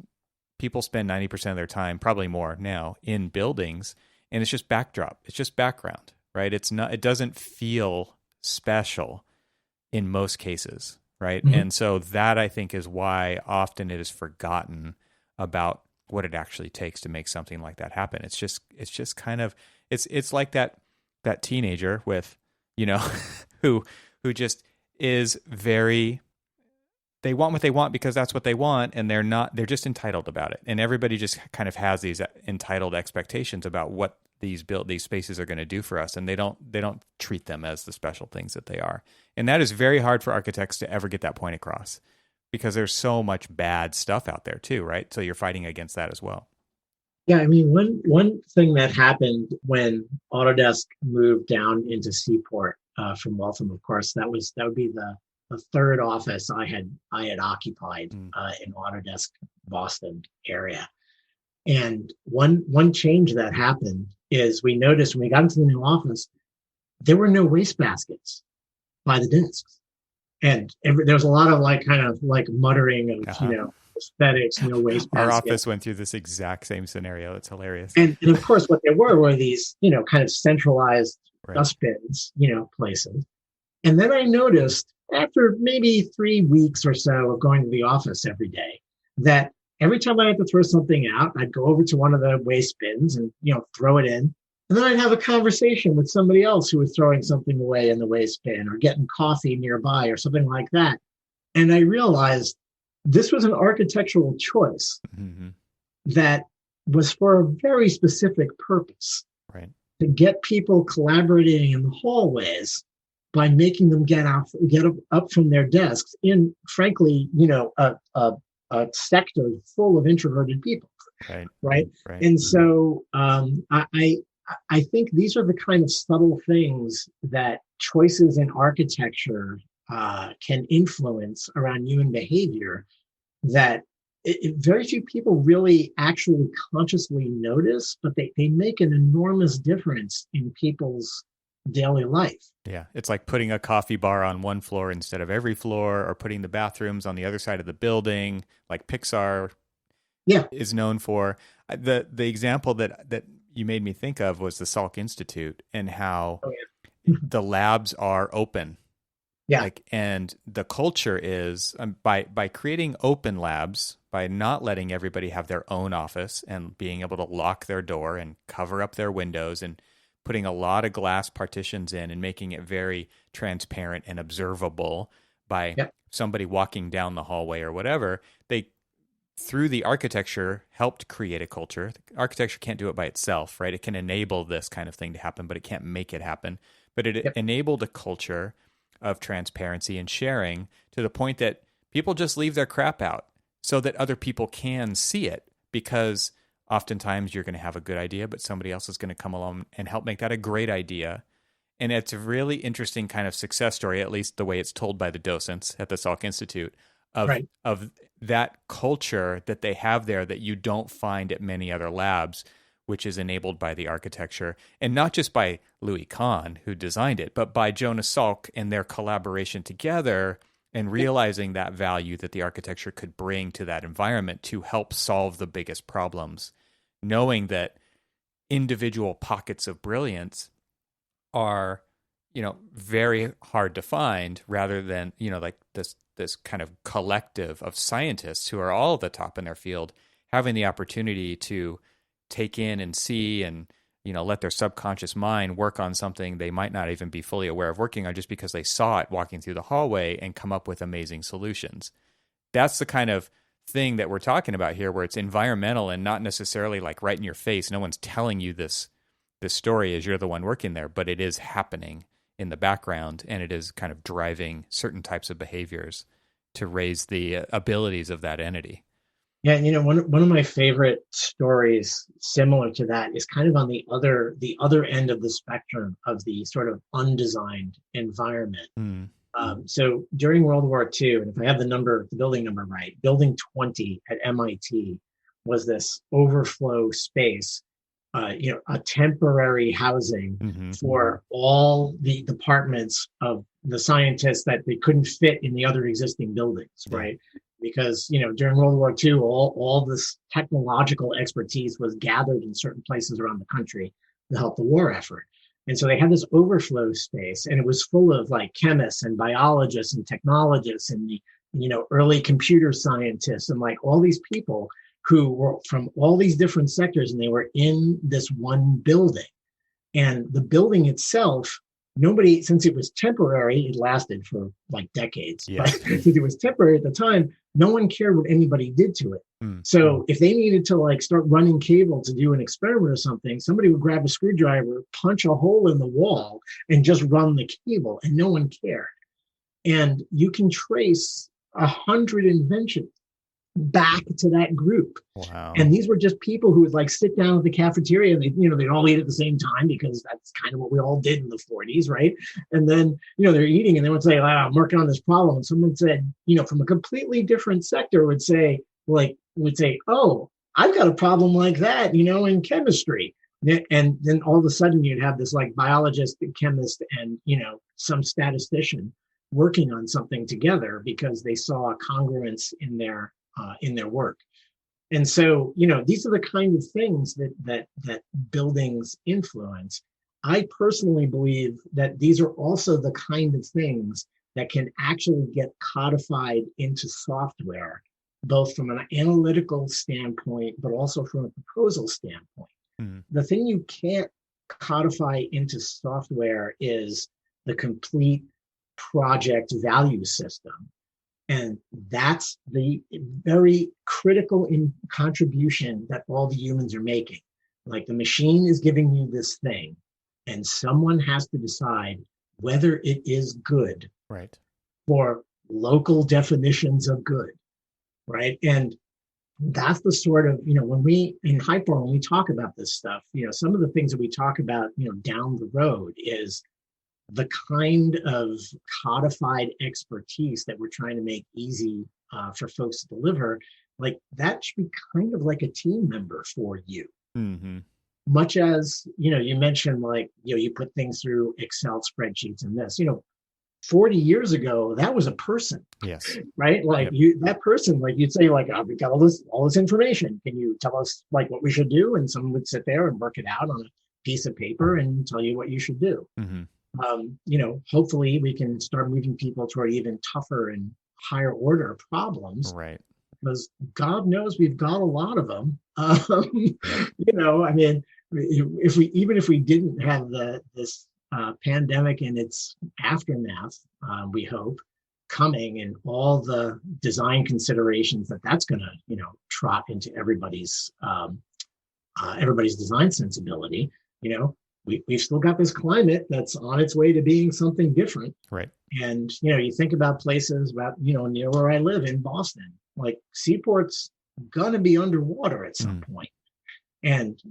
people spend 90% of their time, probably more now, in buildings, and it's just backdrop. It's just background, right? It doesn't feel special in most cases, right? Mm-hmm. And so that, I think, is why often it is forgotten about what it actually takes to make something like that happen. It's just kind of, it's like that teenager with, who just is very, they want what they want because that's what they want, and they're just entitled about it. And everybody just kind of has these entitled expectations about what these spaces are going to do for us, and they don't treat them as the special things that they are. And that is very hard for architects to ever get that point across, because there's so much bad stuff out there too, right? So you're fighting against that as well. Yeah, I mean, one thing that happened when Autodesk moved down into Seaport from Waltham, of course, that would be the third office I had occupied in Autodesk Boston area. And one change that happened is we noticed when we got into the new office, there were no wastebaskets by the desks, and there was a lot of kind of muttering of aesthetics, no wastebaskets. Our office went through this exact same scenario. It's hilarious. And of course, what there were these kind of centralized dustbins, places. And then I noticed after maybe 3 weeks or so of going to the office every day that every time I had to throw something out, I'd go over to one of the waste bins and, throw it in. And then I'd have a conversation with somebody else who was throwing something away in the waste bin or getting coffee nearby or something like that. And I realized this was an architectural choice that was for a very specific purpose. Right. To get people collaborating in the hallways by making them get up from their desks in, frankly, a sector full of introverted people. Right. And so I think these are the kind of subtle things that choices in architecture can influence around human behavior that very few people really actually consciously notice, but they make an enormous difference in people's daily life. Yeah, it's like putting a coffee bar on one floor instead of every floor, or putting the bathrooms on the other side of the building, like Pixar is known for. The example that you made me think of was the Salk Institute, and how the labs are open. Yeah. And the culture is by creating open labs, by not letting everybody have their own office and being able to lock their door and cover up their windows and putting a lot of glass partitions in and making it very transparent and observable by somebody walking down the hallway or whatever. They, through the architecture, helped create a culture. Architecture can't do it by itself, right? It can enable this kind of thing to happen, but it can't make it happen. But it enabled a culture of transparency and sharing to the point that people just leave their crap out so that other people can see it, because oftentimes you're going to have a good idea, but somebody else is going to come along and help make that a great idea. And it's a really interesting kind of success story, at least the way it's told by the docents at the Salk Institute, of that culture that they have there that you don't find at many other labs, which is enabled by the architecture, and not just by Louis Kahn, who designed it, but by Jonas Salk and their collaboration together, and realizing that value that the architecture could bring to that environment to help solve the biggest problems, knowing that individual pockets of brilliance are, very hard to find, rather than, like this kind of collective of scientists who are all at the top in their field, having the opportunity to take in and see and, let their subconscious mind work on something they might not even be fully aware of working on, just because they saw it walking through the hallway, and come up with amazing solutions. That's the kind of thing that we're talking about here, where it's environmental and not necessarily like right in your face. No one's telling you this story as you're the one working there, but it is happening in the background, and it is kind of driving certain types of behaviors to raise the abilities of that entity. Yeah, one of my favorite stories similar to that is kind of on the other end of the spectrum of the sort of undesigned environment. So during World War II, and if I have the building number right, Building 20 at MIT was this overflow space, a temporary housing for all the departments of the scientists that they couldn't fit in the other existing buildings, right? Because, during World War II, all this technological expertise was gathered in certain places around the country to help the war effort. And so they had this overflow space, and it was full of chemists and biologists and technologists and early computer scientists and all these people who were from all these different sectors, and they were in this one building. And the building itself, since it was temporary, it lasted for decades. Yeah. But since it was temporary at the time, no one cared what anybody did to it. So if they needed to like start running cable to do an experiment or something, somebody would grab a screwdriver, punch a hole in the wall, and just run the cable, and no one cared. And you can trace 100 inventions back to that group. Wow. And these were just people who would like sit down at the cafeteria and they'd all eat at the same time, because that's kind of what we all did in the 40s, right? And then, they're eating and they would say, I'm working on this problem. And someone said, from a completely different sector would say, oh, I've got a problem like that, in chemistry. And then all of a sudden you'd have this like biologist, chemist, and, some statistician working on something together because they saw a congruence in their work. And so, these are the kind of things that buildings influence. I personally believe that these are also the kind of things that can actually get codified into software, both from an analytical standpoint, but also from a proposal standpoint. The thing you can't codify into software is the complete project value system. And that's the very critical contribution that all the humans are making. Like, the machine is giving you this thing, and someone has to decide whether it is good, right, for local definitions of good, right? And that's the sort of, when we in Hypar, when we talk about this stuff, some of the things that we talk about, down the road is the kind of codified expertise that we're trying to make easy for folks to deliver. Like, that should be kind of like a team member for you. Much as, you mentioned, like, you put things through Excel spreadsheets and this, 40 years ago, that was a person. Yes. Right? Like, that person, like, you'd say, like, we've got all this information. Can you tell us, like, what we should do? And someone would sit there and work it out on a piece of paper and tell you what you should do. Hopefully we can start moving people toward even tougher and higher order problems. Right. Because God knows we've got a lot of them. I mean, if we didn't have this pandemic and its aftermath, we hope, coming, and all the design considerations that's going to, trot into everybody's design sensibility, we've still got this climate that's on its way to being something different. Right. And, you think about places near where I live in Boston, like Seaport's going to be underwater at some point. And,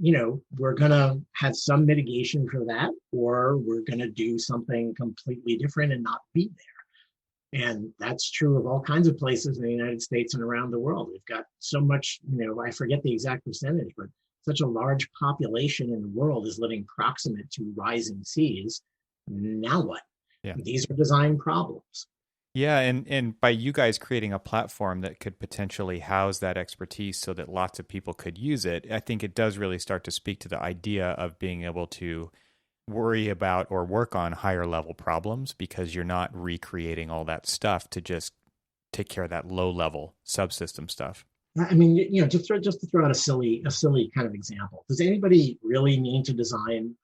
we're going to have some mitigation for that, or we're going to do something completely different and not be there. And that's true of all kinds of places in the United States and around the world. We've got so much, I forget the exact percentage, but such a large population in the world is living proximate to rising seas. Now what? Yeah. These are design problems. Yeah, and by you guys creating a platform that could potentially house that expertise so that lots of people could use it, I think it does really start to speak to the idea of being able to worry about or work on higher level problems, because you're not recreating all that stuff to just take care of that low level subsystem stuff. I mean, just to throw out a silly kind of example. Does anybody really need to design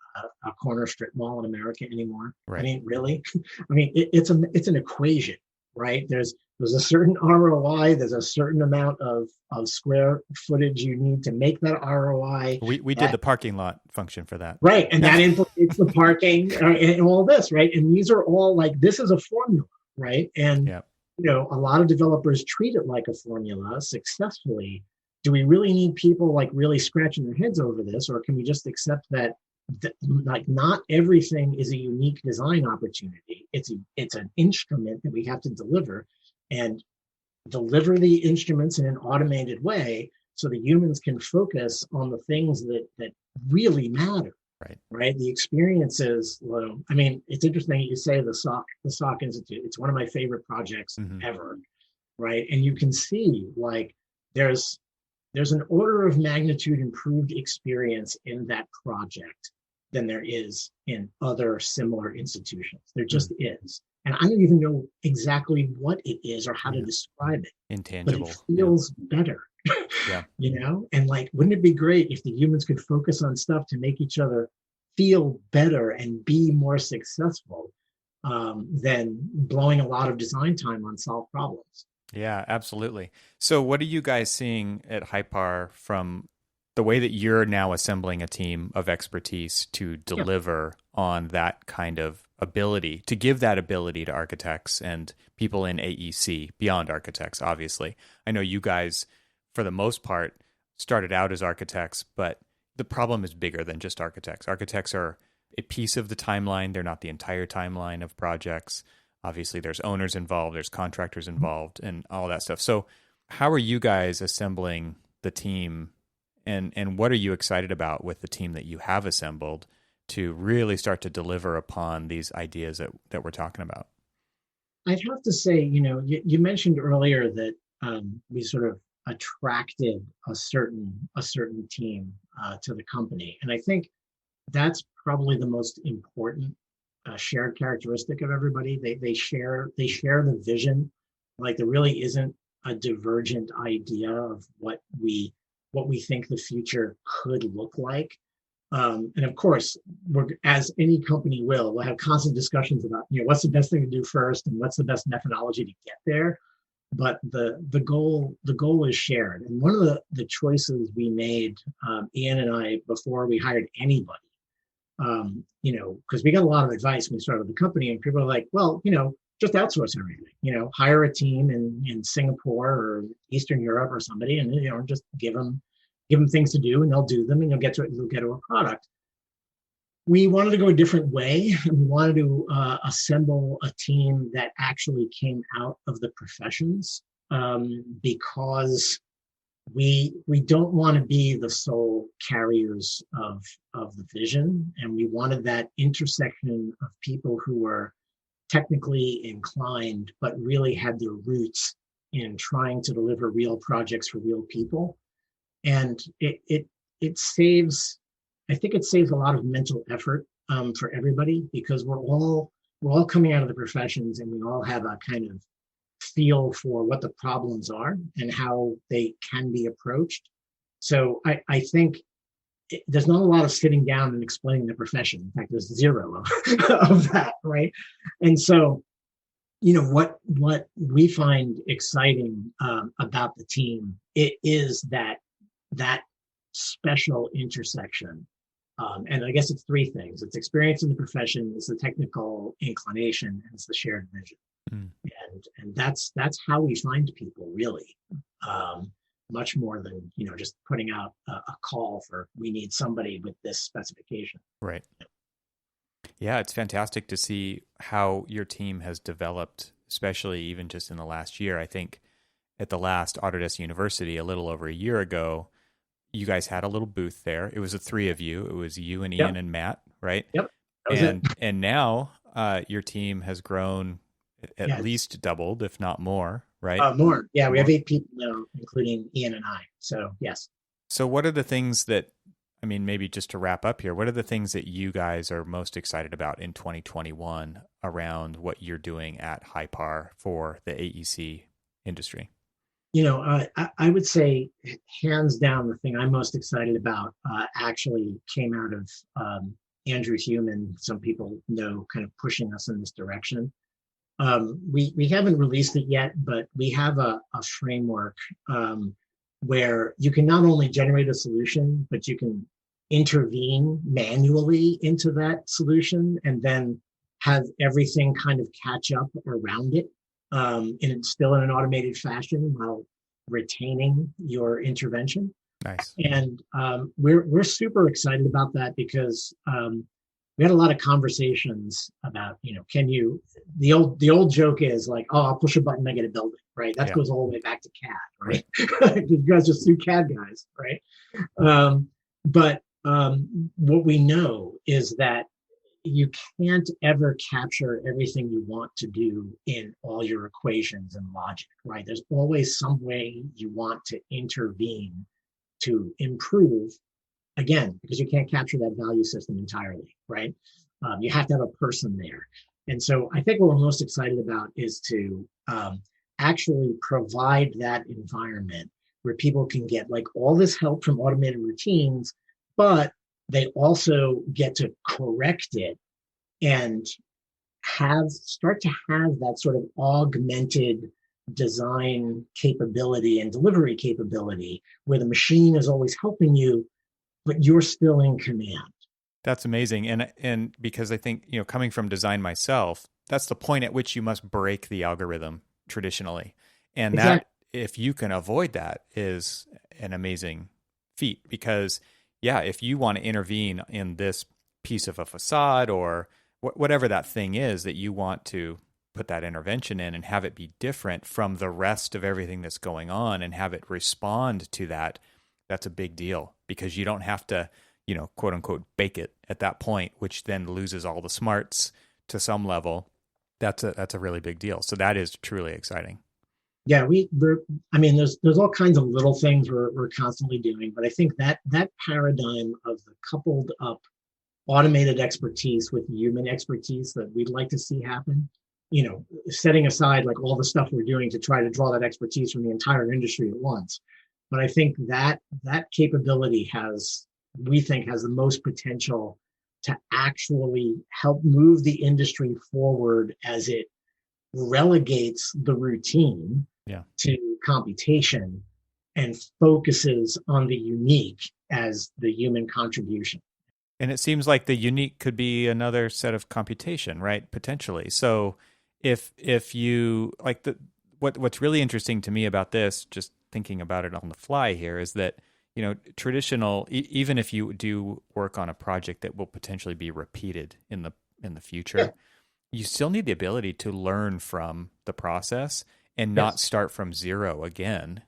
a corner strip mall in America anymore? Right. I mean, really? I mean, it's an equation, right? There's a certain ROI. There's a certain amount of square footage you need to make that ROI. We did the parking lot function for that. Right, and that implicates the parking and all this, right? And these are all like, this is a formula, right? And a lot of developers treat it like a formula successfully. Do we really need people like really scratching their heads over this, or can we just accept that like not everything is a unique design opportunity? It's an instrument that we have to deliver, and deliver the instruments in an automated way so the humans can focus on the things that really matter. Right. The experiences. Well, I mean, it's interesting that you say the Salk Institute. It's one of my favorite projects ever. Right. And you can see like there's an order of magnitude improved experience in that project than there is in other similar institutions. There just is. And I don't even know exactly what it is or how to describe it. Intangible. But it feels better. Yeah. And like, wouldn't it be great if the humans could focus on stuff to make each other feel better and be more successful than blowing a lot of design time on solved problems? Yeah, absolutely. So, what are you guys seeing at Hypar from the way that you're now assembling a team of expertise to Yeah. deliver on that kind of ability, to give that ability to architects and people in AEC beyond architects, obviously? I know you guys, for the most part, started out as architects, but the problem is bigger than just architects. Architects are a piece of the timeline, they're not the entire timeline of projects. Obviously, there's owners involved, there's contractors involved, and all that stuff. So, how are you guys assembling the team, and what are you excited about with the team that you have assembled to really start to deliver upon these ideas that we're talking about? I'd have to say, you mentioned earlier that we sort of attracted a certain team to the company, and I think that's probably the most important shared characteristic of everybody. They share the vision. Like there really isn't a divergent idea of what we think the future could look like. And of course, as any company we'll have constant discussions about what's the best thing to do first and what's the best methodology to get there. But the goal is shared. And one of the choices we made, Ian and I, before we hired anybody, because we got a lot of advice when we started the company, and people are like, well, just outsource everything, hire a team in Singapore or Eastern Europe or somebody, and just give them things to do, and they'll do them, and you'll get to a product. We wanted to go a different way, and we wanted to assemble a team that actually came out of the professions, because we don't want to be the sole carriers of the vision, and we wanted that intersection of people who were technically inclined but really had their roots in trying to deliver real projects for real people. And it saves, I think it saves a lot of mental effort for everybody, because we're all coming out of the professions, and we all have a kind of feel for what the problems are and how they can be approached. So I think there's not a lot of sitting down and explaining the profession. In fact, there's zero of that, right? And so, what we find exciting about the team, it is that special intersection. And I guess it's three things: it's experience in the profession, it's the technical inclination, and it's the shared vision. Mm. And that's how we find people, really, much more than just putting out a call for, we need somebody with this specification. Right. Yeah, it's fantastic to see how your team has developed, especially even just in the last year. I think at the last Autodesk University, a little over a year ago, you guys had a little booth there. It was the three of you. It was you and Ian and Matt, right? Yep. That was it. And now your team has grown at least doubled, if not more, right? More. Yeah, we have 8 people now, including Ian and I. So yes. So what are the things that, I mean, maybe just to wrap up here, what are the things that you guys are most excited about in 2021 around what you're doing at Hypar for the AEC industry? I would say, hands down, the thing I'm most excited about actually came out of Andrew Hume, and some people know, kind of pushing us in this direction. We haven't released it yet, but we have a framework where you can not only generate a solution, but you can intervene manually into that solution and then have everything kind of catch up around it, and still in an automated fashion while retaining your intervention. Nice. And we're super excited about that, because we had a lot of conversations about, can you, the old joke is like, oh, I'll push a button and I get a building, right? That goes all the way back to CAD, right? You guys are two CAD guys, right? But what we know is that you can't ever capture everything you want to do in all your equations and logic, right? There's always some way you want to intervene to improve, again, because you can't capture that value system entirely, right? You have to have a person there. And so I think what we're most excited about is to actually provide that environment where people can get like all this help from automated routines, but they also get to correct it and start to have that sort of augmented design capability and delivery capability where the machine is always helping you, but you're still in command. That's amazing. And because I think, coming from design myself, that's the point at which you must break the algorithm traditionally. And Exactly. that, if you can avoid that, is an amazing feat. Because yeah, if you want to intervene in this piece of a facade or whatever that thing is that you want to put that intervention in and have it be different from the rest of everything that's going on and have it respond to that, that's a big deal, because you don't have to, quote unquote, bake it at that point, which then loses all the smarts to some level. That's a really big deal. So that is truly exciting. Yeah, there's all kinds of little things we're constantly doing, but I think that paradigm of the coupled up automated expertise with human expertise that we'd like to see happen, setting aside like all the stuff we're doing to try to draw that expertise from the entire industry at once. But I think that capability we think has the most potential to actually help move the industry forward as it relegates the routine to computation and focuses on the unique as the human contribution. And it seems like the unique could be another set of computation, right? Potentially. So if you like what's really interesting to me about this, just thinking about it on the fly here, is that, traditional, even if you do work on a project that will potentially be repeated in the future, you still need the ability to learn from the process and not start from zero again.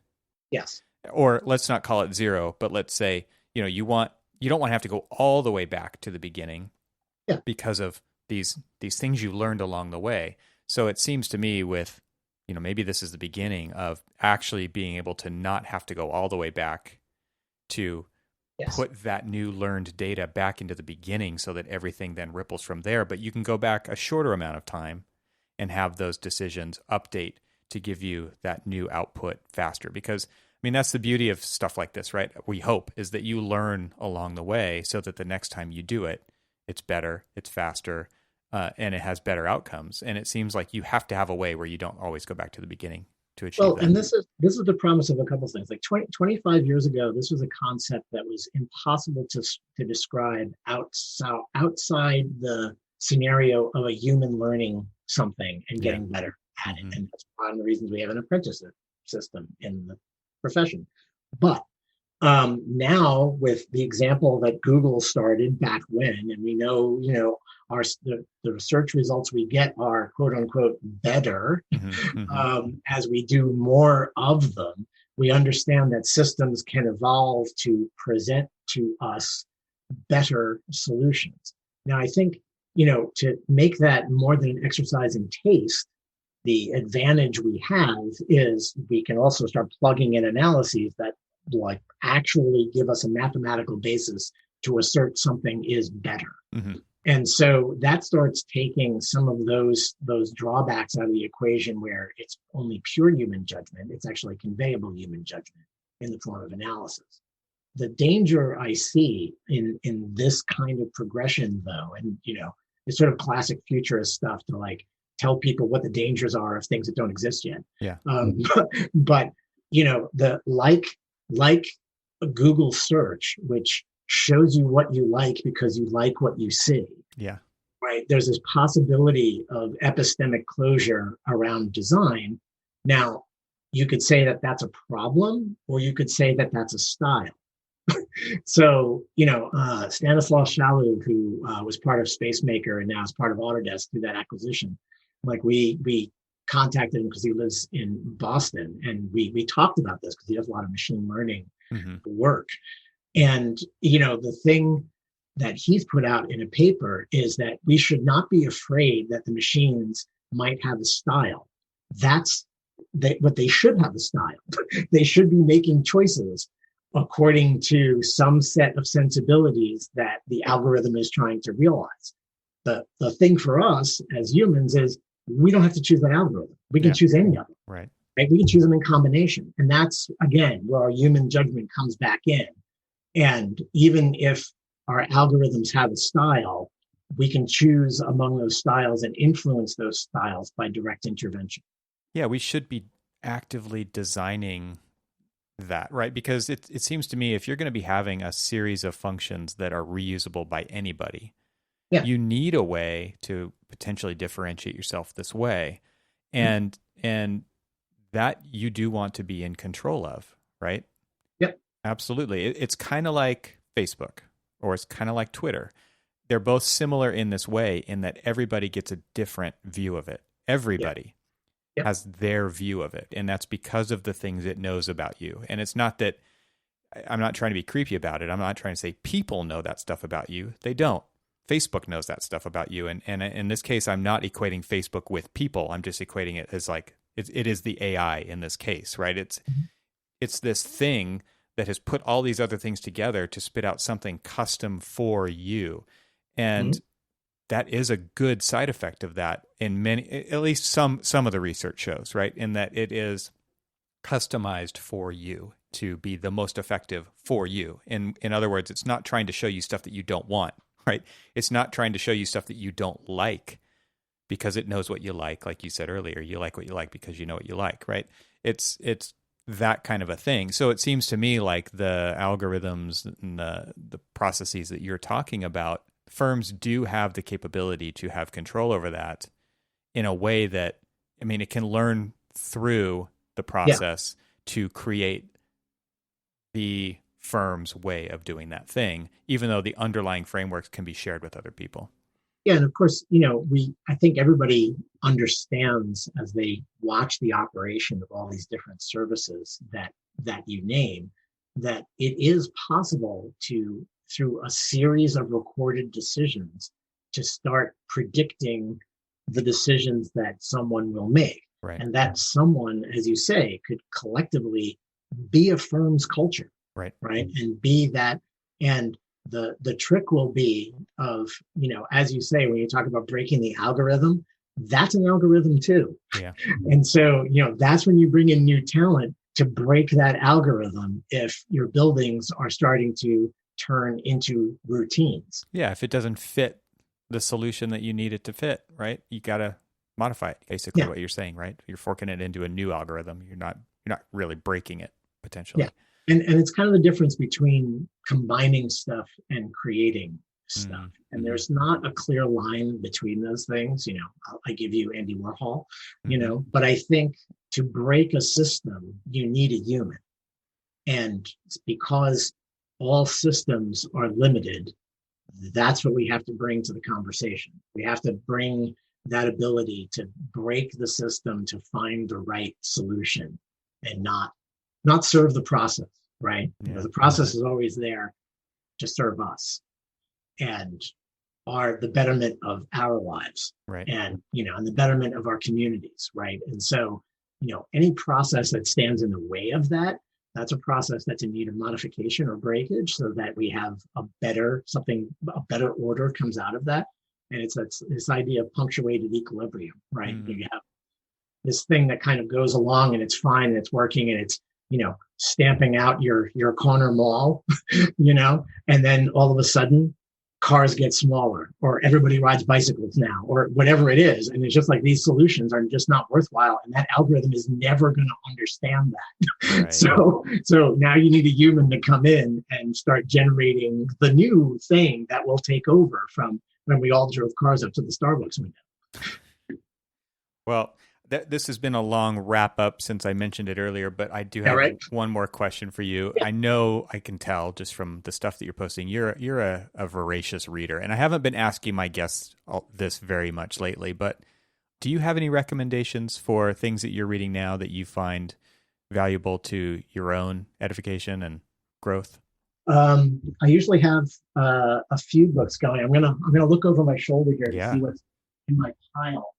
Yes. Or let's not call it zero, but let's say, you don't want to have to go all the way back to the beginning because of these things you learned along the way. So it seems to me with, maybe this is the beginning of actually being able to not have to go all the way back to put that new learned data back into the beginning so that everything then ripples from there. But you can go back a shorter amount of time and have those decisions update to give you that new output faster. Because, that's the beauty of stuff like this, right? We hope is that you learn along the way so that the next time you do it, it's better, it's faster, and it has better outcomes. And it seems like you have to have a way where you don't always go back to the begging to achieve that. And this is the promise of a couple of things. Like 25 years ago, this was a concept that was impossible to describe outside the scenario of a human learning something and getting better at it. And that's one of the reasons we have an apprenticeship system in the profession. But now with the example that Google started back when, and we know, the research results we get are quote unquote better as we do more of them, we understand that systems can evolve to present to us better solutions. Now, I think, to make that more than an exercise in taste, the advantage we have is we can also start plugging in analyses that like actually give us a mathematical basis to assert something is better. And so that starts taking some of those drawbacks out of the equation where it's only pure human judgment. It's actually conveyable human judgment in the form of analysis. The danger I see in this kind of progression, though, and it's sort of classic futurist stuff to like tell people what the dangers are of things that don't exist yet. But the like a Google search, which shows you what you like because you like what you see. Right. There's this possibility of epistemic closure around design. Now, you could say that that's a problem, or you could say that that's a style. So, Stanislav Shalhoub, who was part of SpaceMaker and now is part of Autodesk through that acquisition, like we contacted him because he lives in Boston, and we talked about this because he does a lot of machine learning work. And, the thing that he's put out in a paper is that we should not be afraid that the machines might have a style. What they should have a style. They should be making choices according to some set of sensibilities that the algorithm is trying to realize. The thing for us as humans is we don't have to choose that algorithm. We can choose any of them. Right. We can choose them in combination. And that's, again, where our human judgment comes back in. And even if our algorithms have a style, we can choose among those styles and influence those styles by direct intervention. Yeah, we should be actively designing that, right? Because it seems to me if you're going to be having a series of functions that are reusable by anybody, Yeah. you need a way to potentially differentiate yourself this way. And that you do want to be in control of, right? Yep. Absolutely. It's kind of like Facebook, or it's kind of like Twitter. They're both similar in this way, in that everybody gets a different view of it. Everybody Yep. has their view of it. And that's because of the things it knows about you. And it's not that I'm not trying to be creepy about it. I'm not trying to say people know that stuff about you. They don't. Facebook knows that stuff about you. And in this case, I'm not equating Facebook with people. I'm just equating it as like, it is the AI in this case, right? It's this thing that has put all these other things together to spit out something custom for you. And that is a good side effect of that in many, at least some of the research shows, right? In that it is customized for you to be the most effective for you. In other words, it's not trying to show you stuff that you don't want, right? It's not trying to show you stuff that you don't like because it knows what you like you said earlier. You like what you like because you know what you like, right? It's that kind of a thing. So it seems to me like the algorithms and the processes that you're talking about, firms do have the capability to have control over that in a way that, I mean, it can learn through the process to create the firm's way of doing that thing, even though the underlying frameworks can be shared with other people. Yeah, and of course, I think everybody understands as they watch the operation of all these different services that you name, that it is possible to, through a series of recorded decisions, to start predicting the decisions that someone will make. Right. And that someone, as you say, could collectively be a firm's culture. Right. And be that. And the trick will be of, as you say, when you talk about breaking the algorithm, that's an algorithm too. Yeah. And so, that's when you bring in new talent to break that algorithm if your buildings are starting to turn into routines. Yeah. If it doesn't fit the solution that you need it to fit, right? You got to modify it. Basically what you're saying, right? You're forking it into a new algorithm. You're not really breaking it potentially. Yeah. And it's kind of the difference between combining stuff and creating stuff. And there's not a clear line between those things. I give you Andy Warhol, but I think to break a system, you need a human. And it's because all systems are limited. That's what we have to bring to the conversation. We have to bring that ability to break the system to find the right solution and not serve the process, right? Yeah. The process is always there to serve us and the betterment of our lives, right? And and the betterment of our communities, right? And so, any process that stands in the way of that, that's a process that's in need of modification or breakage, so that we have a better order comes out of that. And it's this idea of punctuated equilibrium, right? You have this thing that kind of goes along and it's fine and it's working and it's stamping out your corner mall, and then all of a sudden cars get smaller, or everybody rides bicycles now, or whatever it is. And it's just like these solutions are just not worthwhile. And that algorithm is never going to understand that. Right. So now you need a human to come in and start generating the new thing that will take over from when we all drove cars up to the Starbucks window. Well, this has been a long wrap up since I mentioned it earlier, but I do have one more question for you. Yeah. I know I can tell just from the stuff that you're posting, you're a voracious reader, and I haven't been asking my guests this very much lately, but do you have any recommendations for things that you're reading now that you find valuable to your own edification and growth? I usually have a few books going. I'm gonna look over my shoulder here to see what's in my pile.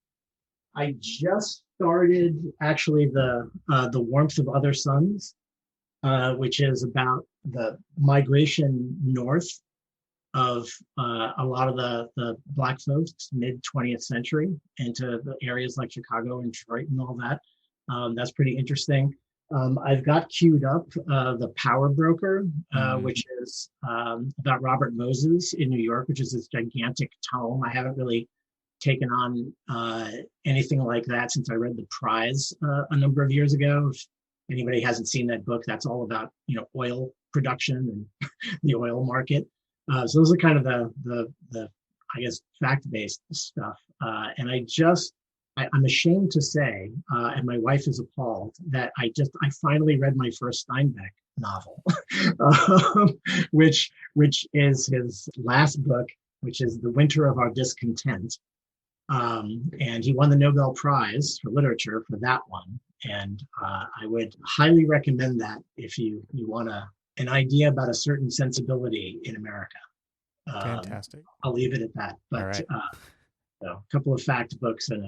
I just started actually the Warmth of Other Suns, which is about the migration north of a lot of the Black folks mid 20th century into the areas like Chicago and Detroit and all that. That's pretty interesting. I've got queued up The Power Broker, which is about Robert Moses in New York, which is this gigantic tome. I haven't really taken on anything like that since I read The Prize a number of years ago. If anybody hasn't seen that book, that's all about oil production and the oil market. So those are kind of the I guess fact-based stuff. And I'm ashamed to say, and my wife is appalled, that I finally read my first Steinbeck novel, which is his last book, which is The Winter of Our Discontent. And he won the Nobel Prize for Literature for that one. And I would highly recommend that if you want an idea about a certain sensibility in America. Fantastic. I'll leave it at that. But right. So a couple of fact books and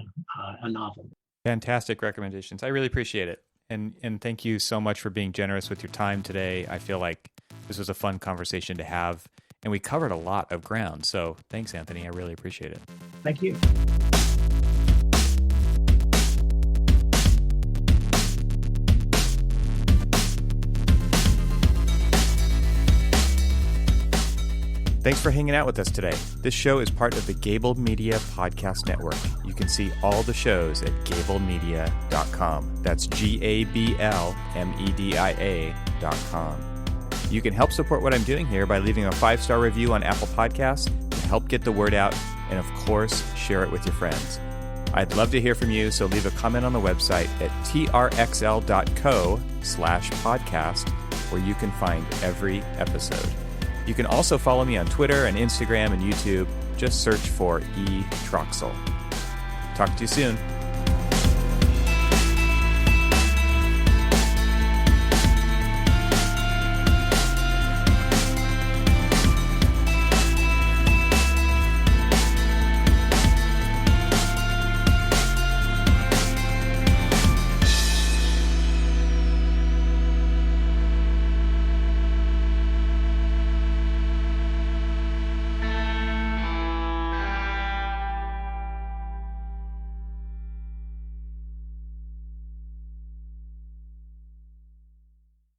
a novel. Fantastic recommendations. I really appreciate it. And thank you so much for being generous with your time today. I feel like this was a fun conversation to have, and we covered a lot of ground. So thanks, Anthony. I really appreciate it. Thank you. Thanks for hanging out with us today. This show is part of the Gable Media Podcast Network. You can see all the shows at gablemedia.com. That's GABLMEDIA.com. You can help support what I'm doing here by leaving a 5-star review on Apple Podcasts to help get the word out, and of course, share it with your friends. I'd love to hear from you, so leave a comment on the website at trxl.co/podcast, where you can find every episode. You can also follow me on Twitter and Instagram and YouTube. Just search for E. Troxel. Talk to you soon.